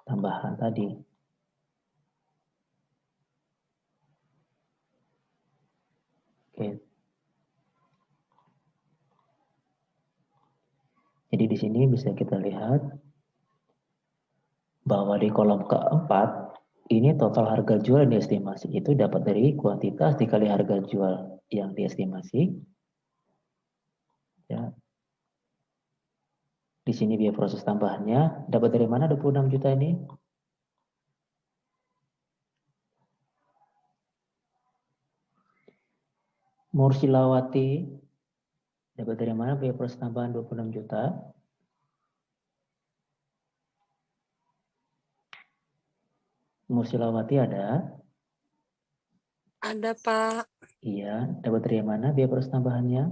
S1: tambahan tadi. Oke. Jadi di sini bisa kita lihat bahwa di kolom keempat ini total harga jual yang diestimasi itu dapat dari kuantitas dikali harga jual yang diestimasi. Ya. Di sini biaya proses tambahannya dapat dari mana 26 juta ini? Mursilawati dapat dari mana biaya proses tambahan 26 juta? Mursilawati ada?
S9: Ada, Pak.
S1: Iya, dapat dari mana biaya proses tambahannya?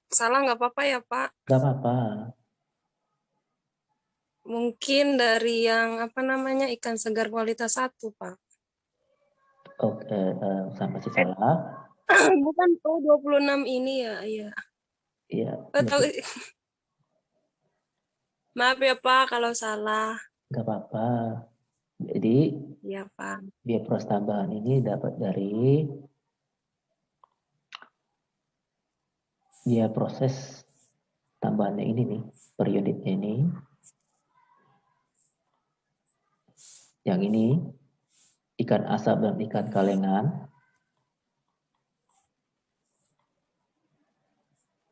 S9: Salah nggak apa-apa ya, Pak?
S1: Gak apa-apa.
S9: Mungkin dari yang apa namanya ikan segar kualitas 1, Pak.
S1: Oke, sama sih salah.
S9: Bukan, 26 ini ya, iya.
S1: Iya.
S9: Tahu. Maaf ya, Pak, kalau salah.
S1: Gak apa-apa. Jadi,
S9: Iya, Pak.
S1: biaya proses tambahan ini dapat dari biaya proses tambahannya ini nih, per unitnya ini. Yang ini, ikan asap dan ikan kalengan.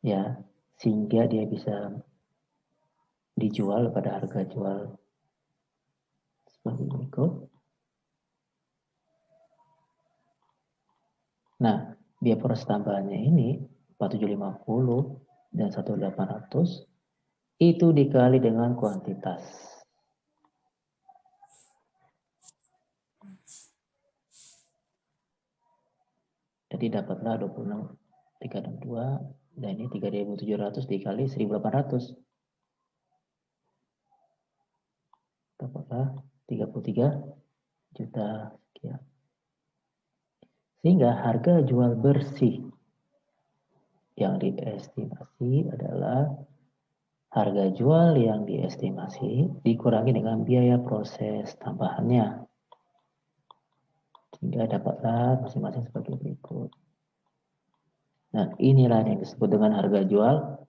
S1: Ya, sehingga dia bisa dijual pada harga jual seperti berikut. Nah, biaya proses tambahannya ini 4750 dan 1800 itu dikali dengan kuantitas. Jadi dapatlah 26.362 dan ini 3.700 dikali 1.800. Dapatlah 33 juta sekian. Sehingga harga jual bersih yang diestimasi adalah harga jual yang diestimasi dikurangi dengan biaya proses tambahannya. Sehingga dapatlah masing-masing sebagai berikut. Nah, inilah yang disebut dengan harga jual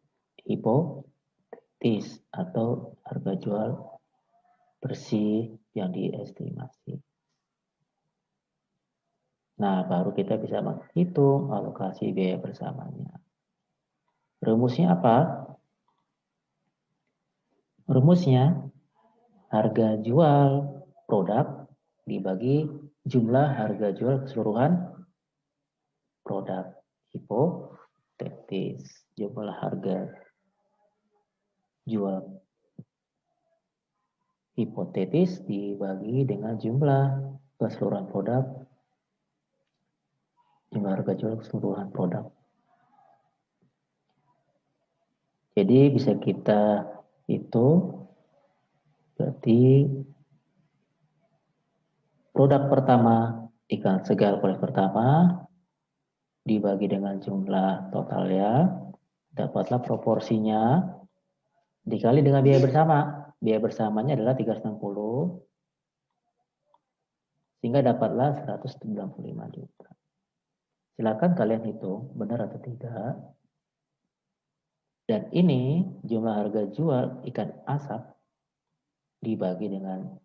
S1: hipotetis atau harga jual bersih yang diestimasi. Nah, baru kita bisa menghitung alokasi biaya bersamanya. Rumusnya apa? Rumusnya harga jual produk dibagi jumlah harga jual keseluruhan produk. Hipotetis, jumlah harga jual hipotetis dibagi dengan jumlah keseluruhan produk, jumlah harga jual keseluruhan produk. Jadi bisa kita hitung, berarti produk pertama, ikan segar kualitas pertama, dibagi dengan jumlah totalnya, dapatlah proporsinya, dikali dengan biaya bersama. Biaya bersamanya adalah 360, sehingga dapatlah 195 juta. Silakan kalian hitung, benar atau tidak. Dan ini jumlah harga jual ikan asap dibagi dengan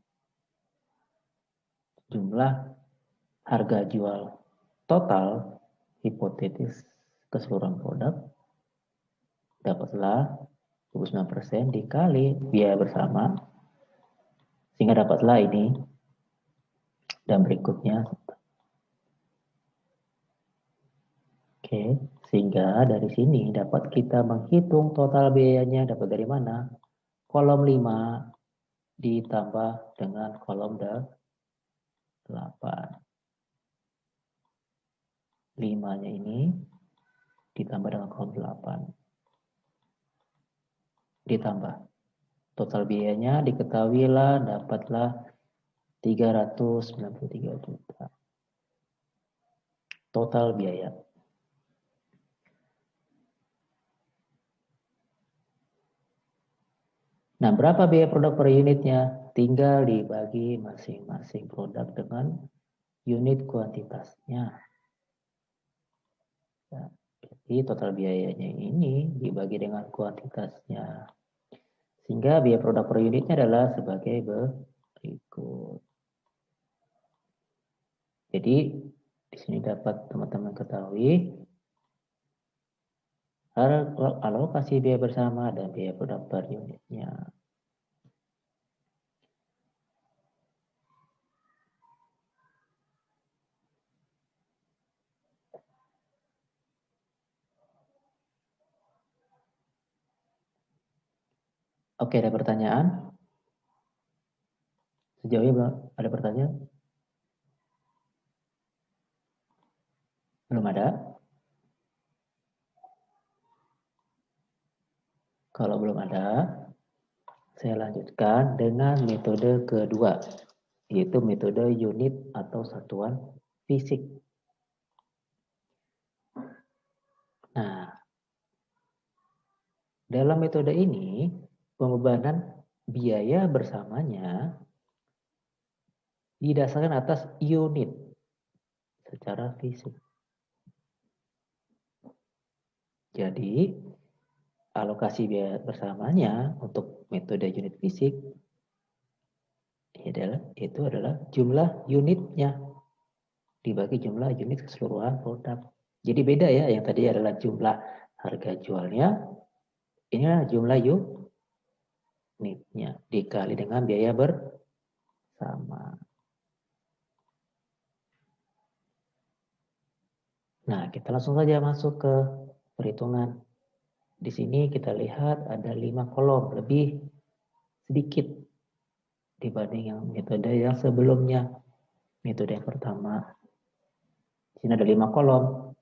S1: jumlah harga jual total hipotetis keseluruhan produk, dapatlah 29% dikali biaya bersama, sehingga dapatlah ini dan berikutnya. Oke, sehingga dari sini dapat kita menghitung total biayanya dapat dari mana? Kolom 5 ditambah dengan kolom 8. 5-nya ini ditambah dengan kolom 8. Ditambah. Total biayanya diketahuilah dapatlah 393 juta. Total biaya. Nah, berapa biaya produk per unitnya? Tinggal dibagi masing-masing produk dengan unit kuantitasnya. Nah, jadi total biayanya ini dibagi dengan kuantitasnya. Sehingga biaya produk per unitnya adalah sebagai berikut. Jadi, di sini dapat teman-teman ketahui alokasi biaya bersama dan biaya produk per unitnya. Oke, ada pertanyaan? Sejauh ini belum ada pertanyaan? Belum ada? Kalau belum ada, saya lanjutkan dengan metode kedua, yaitu metode unit atau satuan fisik. Nah, dalam metode ini, pembebanan biaya bersamanya didasarkan atas unit secara fisik. Jadi, alokasi biaya bersamanya untuk metode unit fisik itu adalah jumlah unitnya dibagi jumlah unit keseluruhan produk. Jadi beda ya, yang tadi adalah jumlah harga jualnya, ini adalah jumlah unitnya dikali dengan biaya bersama. Nah, kita langsung saja masuk ke perhitungan. Di sini kita lihat ada 5 kolom, lebih sedikit dibanding yang metode yang sebelumnya. Metode yang pertama. Di sini ada 5 kolom.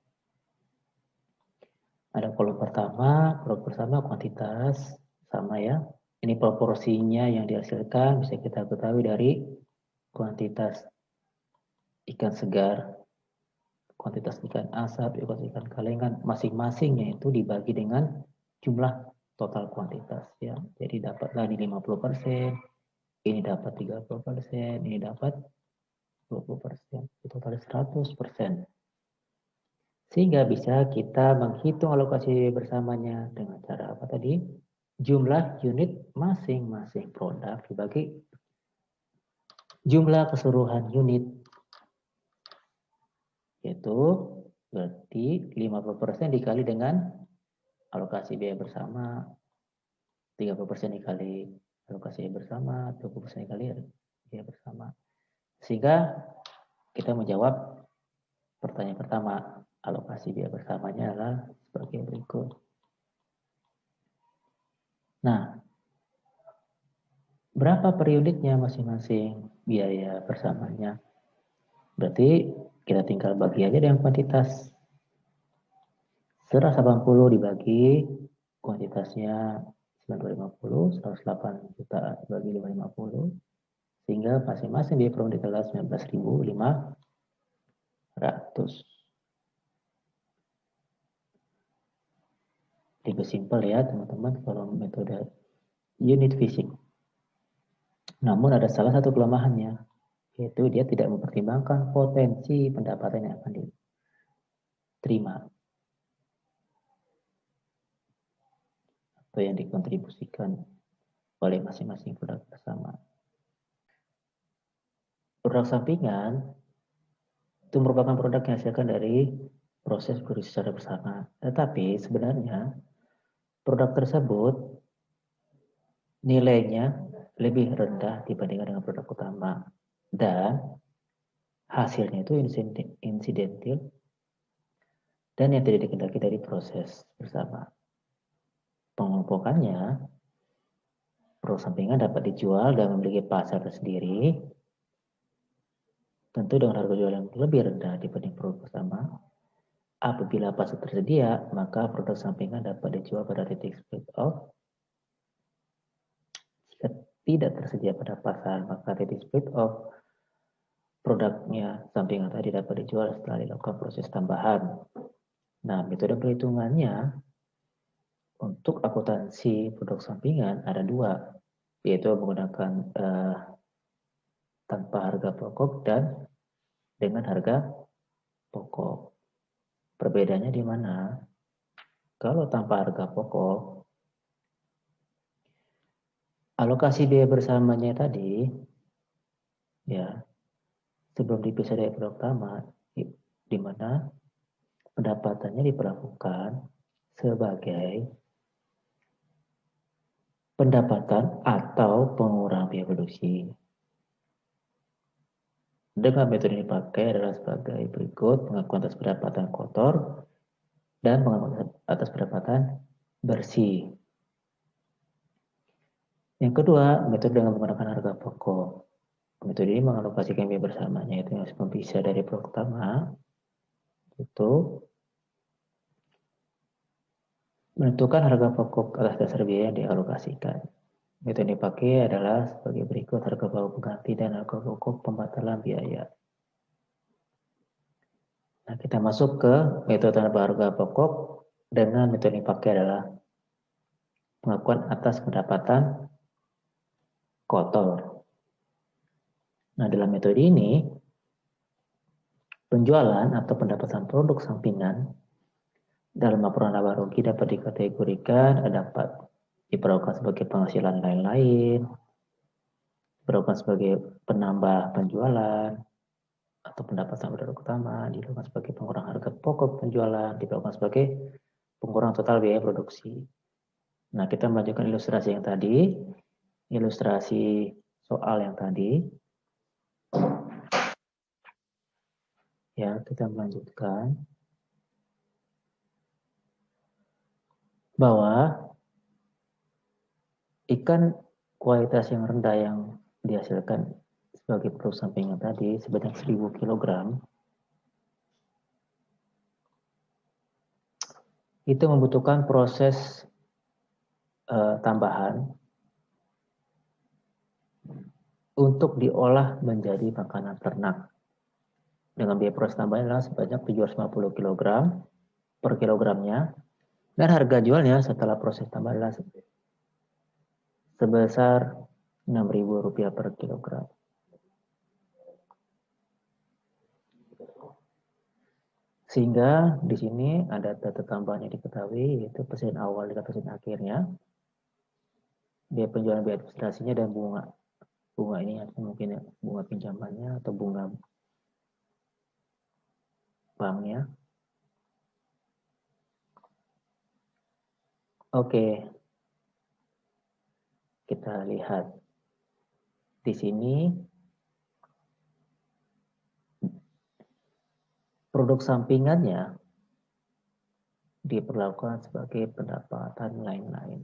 S1: Ada kolom pertama, kuantitas, sama ya. Ini proporsinya yang dihasilkan bisa kita ketahui dari kuantitas ikan segar, kuantitas ikan asap, kuantitas ikan kalengan, masing-masingnya itu dibagi dengan jumlah total kuantitas ya. Jadi dapatlah ini 50%, ini dapat 30%, ini dapat 20%, total 100%. Sehingga bisa kita menghitung alokasi bersamanya dengan cara apa tadi? Jumlah unit masing-masing produk dibagi jumlah keseluruhan unit. Yaitu berarti 50% dikali dengan alokasi biaya bersama, 30% dikali alokasi biaya bersama, 20% dikali biaya bersama. Sehingga kita menjawab pertanyaan pertama, alokasi biaya bersamanya adalah sebagai berikut. Nah, berapa per unitnya masing-masing biaya bersamanya? Berarti kita tinggal bagi aja dengan kuantitas. 180 dibagi kuantitasnya 950, 108 juta dibagi 550, sehingga masing-masing biaya per unit adalah 19.500. Lebih simpel ya teman-teman kalau metode unit fisik. Namun ada salah satu kelemahannya, yaitu dia tidak mempertimbangkan potensi pendapatan yang akan diterima atau yang dikontribusikan oleh masing-masing produk bersama. Produk sampingan itu merupakan produk yang dihasilkan dari proses produksi secara bersama. Tetapi sebenarnya produk tersebut nilainya lebih rendah dibandingkan dengan produk utama. Dan hasilnya itu insidentil dan yang tidak dikendaki dari proses bersama. Pengelompokannya, produk sampingan dapat dijual dan memiliki pasar tersendiri, tentu dengan harga jual yang lebih rendah dibanding produk bersama. Apabila pasar tersedia, maka produk sampingan dapat dijual pada titik split off. Jika tidak tersedia pada pasar, maka titik split off produknya sampingan tadi dapat dijual setelah dilakukan proses tambahan. Nah, metode perhitungannya untuk akuntansi produk sampingan ada dua, yaitu menggunakan tanpa harga pokok dan dengan harga pokok. Perbedaannya di mana? Kalau tanpa harga pokok, alokasi biaya bersamanya tadi, ya, sebelum dipisah dari produk utama, di mana pendapatannya diperlakukan sebagai pendapatan atau pengurangan biaya produksi. Dengan metode yang dipakai adalah sebagai berikut: pengakuan atas pendapatan kotor dan pengakuan atas pendapatan bersih. Yang kedua, metode dengan menggunakan harga pokok. Metode ini mengalokasikan biaya bersamanya, yaitu yang mempisah dari produk utama, itu menentukan harga pokok atas dasar biaya yang dialokasikan. Metode yang dipakai adalah sebagai berikut: harga pokok pengganti dan harga pokok pembatalan biaya. Nah, kita masuk ke metode tanpa harga pokok dengan metode yang dipakai adalah pengakuan atas pendapatan kotor. Nah, dalam metode ini, penjualan atau pendapatan produk sampingan dalam laporan laba rugi dapat dikategorikan, dapat diperlakukan sebagai penghasilan lain-lain, diperlakukan sebagai penambah penjualan, atau pendapatan produk utama, dilakukan sebagai pengurang harga pokok penjualan, dilakukan sebagai pengurang total biaya produksi. Nah, kita melanjutkan ilustrasi yang tadi, ilustrasi soal yang tadi. Ya, kita melanjutkan bahwa ikan kualitas yang rendah yang dihasilkan sebagai produk sampingan tadi sebanyak 1000 kg itu membutuhkan proses tambahan untuk diolah menjadi makanan ternak dengan biaya proses tambahan adalah sebanyak 750 kg per kilogramnya, dan harga jualnya setelah proses tambahan adalah sebesar Rp6.000 per kilogram. Sehingga di sini ada data tambahan yang diketahui, yaitu persen awal dan persen akhirnya, biaya penjualan, biaya administrasinya, dan bunga. Bunga ini mungkin bunga pinjamannya atau bunga banknya. Oke, kita lihat di sini produk sampingannya diperlakukan sebagai pendapatan lain-lain.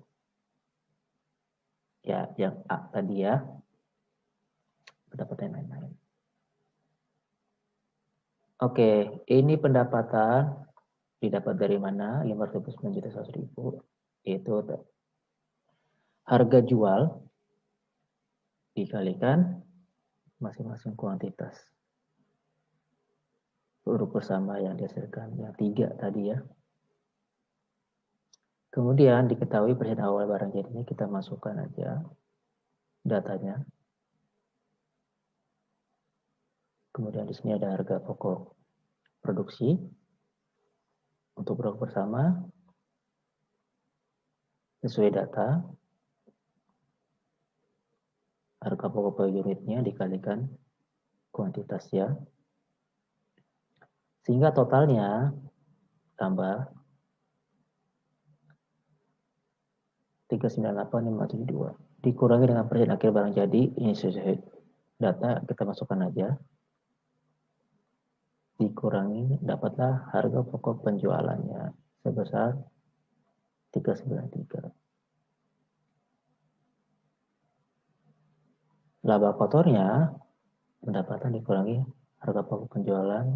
S1: Ya, yang A tadi ya, pendapatan lain-lain. Oke, ini pendapatan didapat dari mana? 599.100.000, yaitu harga jual dikalikan masing-masing kuantitas produk bersama yang dihasilkan, yang 3 tadi ya. Kemudian diketahui persen awal barang jadinya, kita masukkan aja datanya. Kemudian di sini ada harga pokok produksi untuk produk bersama sesuai data. Harga pokok per unitnya dikalikan kuantitasnya, sehingga totalnya tambah 398.572 dikurangi dengan persen akhir barang jadi. Ini sesuai data, kita masukkan aja dikurangi, dapatlah harga pokok penjualannya sebesar 393. Laba kotornya, pendapatan dikurangi harga pokok penjualan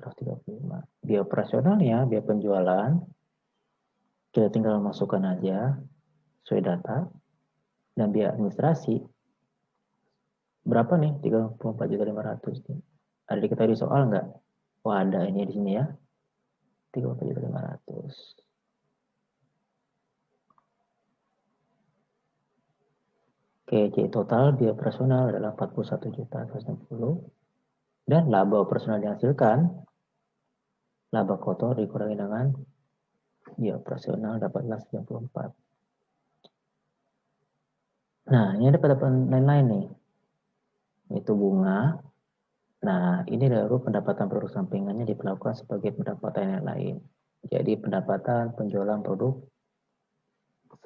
S1: 135. Biaya operasionalnya, biaya penjualan, kita tinggal masukkan aja sesuai data. Dan biaya administrasi, berapa nih? 34.500 nih. Ada diketahui di soal nggak? Oh ada ini di sini ya. 34.500. Oke, jadi total biaya operasional adalah 41.160. Dan laba operasional dihasilkan, laba kotor dikurangi dengan biaya operasional dapatlah 94. Nah, ini ada pendapatan lain-lain nih. Itu bunga. Nah, ini baru pendapatan produk sampingannya diperlakukan sebagai pendapatan yang lain. Jadi pendapatan penjualan produk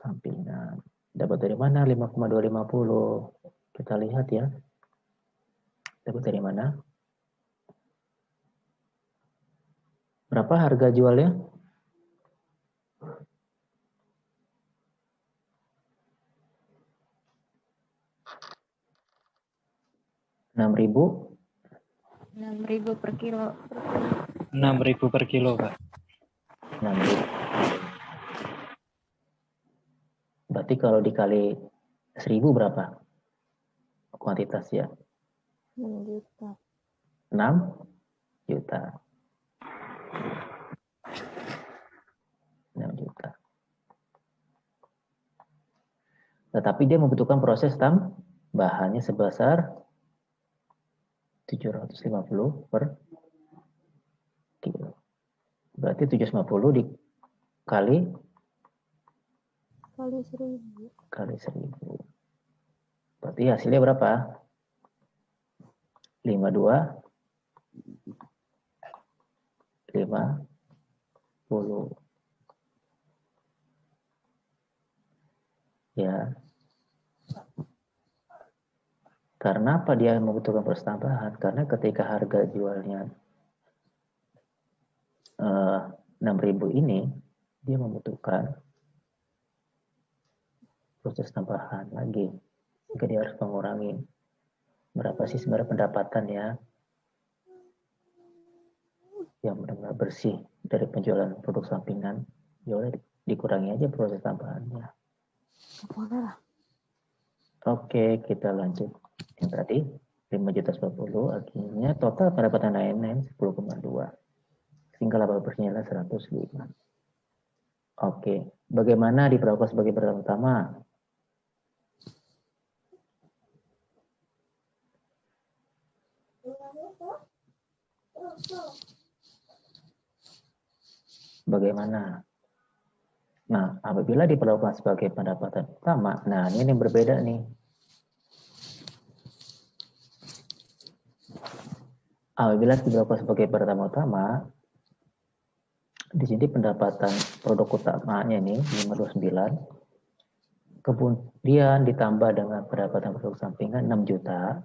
S1: sampingan. Dapat dari mana? 5,250. Kita lihat ya. Dapat dari mana? Berapa harga jualnya?
S3: Rp6.000 per kilo.
S6: 6.000 per kilo, Pak.
S1: 6.000. Berarti kalau dikali 1.000 berapa? Kuantitas ya?
S3: 6 juta.
S1: 6 juta. 6 juta. Tetapi dia membutuhkan proses tambahannya sebesar 750 per kilo. Berarti 750 dikali
S3: Kali 1.000.
S1: kali 1.000. Berarti hasilnya berapa? 52 50. Ya. Karena apa dia membutuhkan proses tambahan? Karena ketika harga jualnya 6.000 ini, dia membutuhkan proses tambahan lagi. Jika dia harus mengurangi berapa sih sebenarnya pendapatan ya yang benar-benar bersih dari penjualan produk sampingan, ya udah dikurangi aja proses tambahannya. Oke, kita lanjut. Yang tadi 5.010, akhirnya total pendapatan lain-lain 10,2. Sehingga laba bersihnya 105. Oke, bagaimana diperlakukan sebagai pertama-tama? Bagaimana? Nah, apabila diperlakukan sebagai pendapatan utama, nah ini yang berbeda nih. Apabila diperlakukan sebagai pertama-tama, di sini pendapatan produk utamanya nih 529, kemudian ditambah dengan pendapatan produk sampingan 6 juta,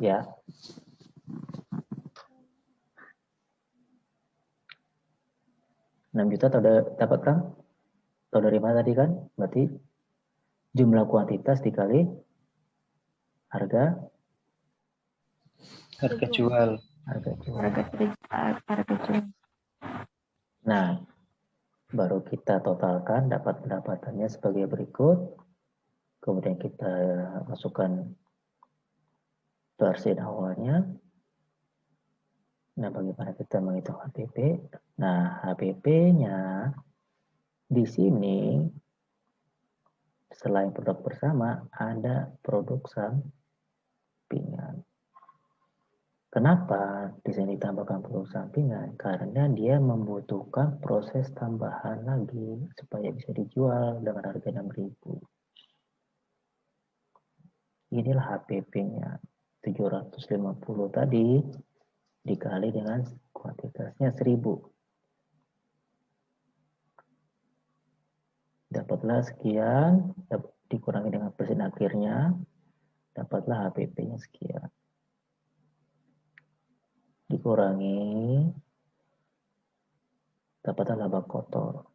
S1: ya. Juta dapat kan? Tahu dari mana tadi kan? Berarti jumlah kuantitas dikali harga
S6: jual.
S1: Harga jual. Nah, baru kita totalkan dapat pendapatannya sebagai berikut. Kemudian kita masukkan persen awalnya. Nah, bagaimana kita menghitung HPP? Nah, HPP-nya di sini selain produk bersama ada produk sampingan. Kenapa di sini ditambahkan produk sampingan? Karena dia membutuhkan proses tambahan lagi supaya bisa dijual dengan harga 6.000. Inilah HPP-nya 750 tadi dikali dengan kuantitasnya 1.000. Dapatlah sekian, dikurangi dengan persen akhirnya, dapatlah HPP-nya sekian. dikurangi, dapatlah laba kotor.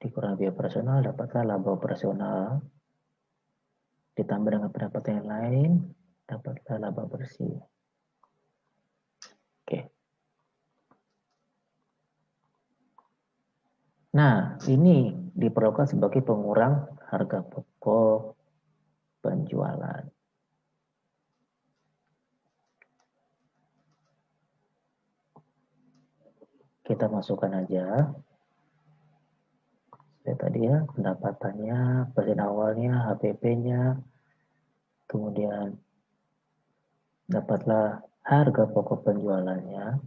S1: Dikurangi biaya operasional, dapatlah laba operasional. Ditambah dengan pendapatan yang lain, dapatlah laba bersih. Oke. Nah, ini diperlakukan sebagai pengurang harga pokok penjualan. Kita masukkan aja. Seperti tadi ya, pendapatannya, persen awalnya, HPP-nya, kemudian dapatlah harga pokok penjualannya.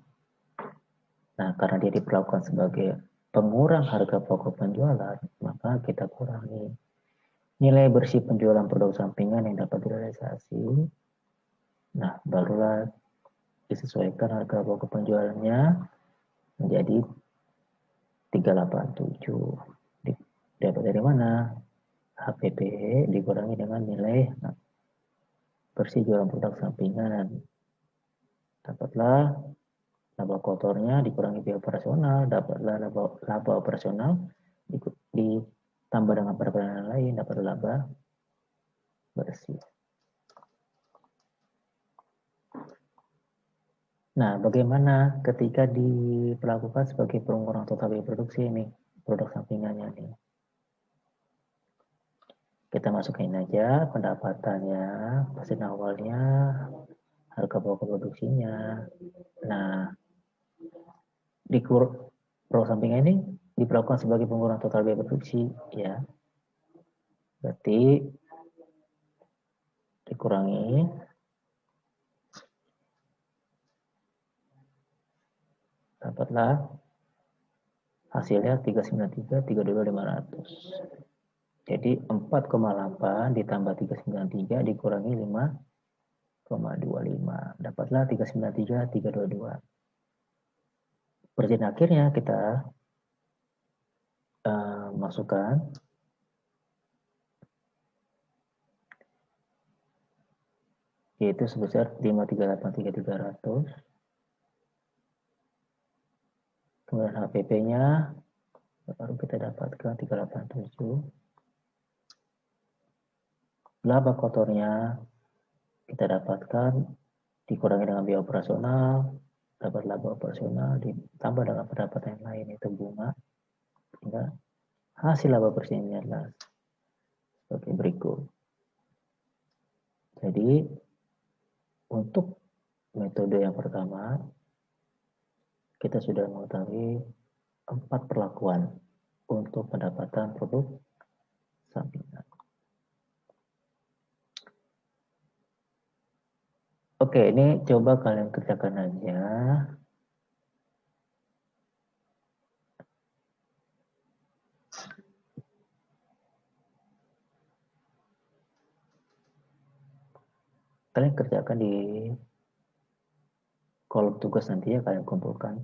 S1: Nah, karena dia diperlakukan sebagai pengurang harga pokok penjualan, maka kita kurangi nilai bersih penjualan produk sampingan yang dapat direalisasi. Nah, barulah disesuaikan harga pokok penjualannya menjadi 387. Dapat dari mana? HPP dikurangi dengan nilai bersih jualan produk sampingan. Dapatlah laba kotornya dikurangi biaya operasional, dapatlah laba operasional ditambah dengan pendapatan lain, dapat laba bersih. Nah, bagaimana ketika diperlakukan sebagai pengurang total biaya produksi ini, produk sampingannya nih? Kita masukin aja pendapatannya, persen awalnya, harga pokok produksinya. Nah, di produk sampingan ini diperlakukan sebagai pengurang total biaya produksi, ya. Berarti dikurangi dapatlah hasilnya 393, 322.500. Jadi 4,8 ditambah 393 dikurangi 5,25. Dapatlah 393, 322. Persen akhirnya kita masukkan yaitu sebesar 538.300. Kemudian HPP-nya baru kita dapatkan 387. Laba kotornya kita dapatkan dikurangi dengan biaya operasional, dapat laba operasional ditambah dengan pendapatan yang lain itu bunga, sehingga hasil laba bersihnya adalah sebagai berikut. Jadi untuk metode yang pertama kita sudah mengetahui 4 perlakuan untuk pendapatan produk sampingan. Oke, ini coba kalian kerjakan aja. Kalian kerjakan di kolom tugas nanti ya, kalian kumpulkan.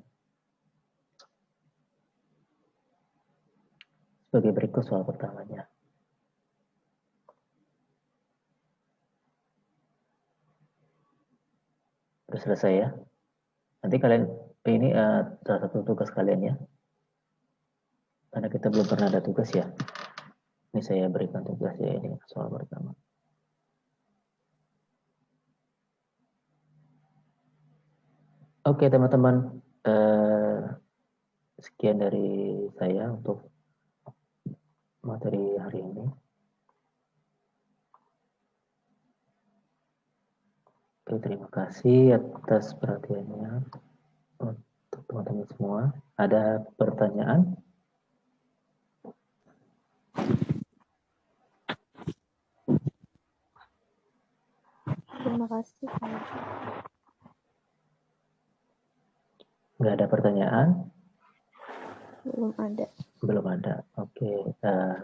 S1: Sebagai berikut soal pertamanya. Sudah selesai ya. Nanti kalian, ini salah satu tugas kalian ya. Karena kita belum pernah ada tugas ya. Ini saya berikan tugas ya, ini soal pertama. Oke teman-teman, sekian dari saya untuk materi hari ini. Oke, terima kasih atas perhatiannya untuk teman-teman semua. Ada pertanyaan?
S3: Terima kasih, Pak.
S1: Nggak ada pertanyaan?
S3: Belum ada.
S1: Belum ada. Oke,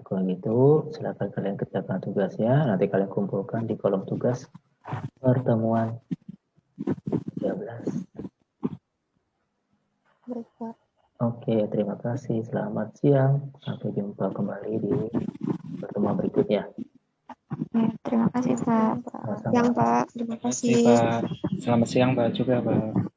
S1: kalau gitu silakan kalian kerjakan tugasnya. Nanti kalian kumpulkan di kolom tugas pertemuan 13.
S3: Baik, Pak.
S1: Oke, terima kasih. Selamat siang. Sampai jumpa kembali di pertemuan berikutnya.
S10: Ya, terima kasih, Pak.
S1: Sama-sama.
S10: Yang Pak, terima kasih.
S6: Pak. Selamat siang Pak juga Pak.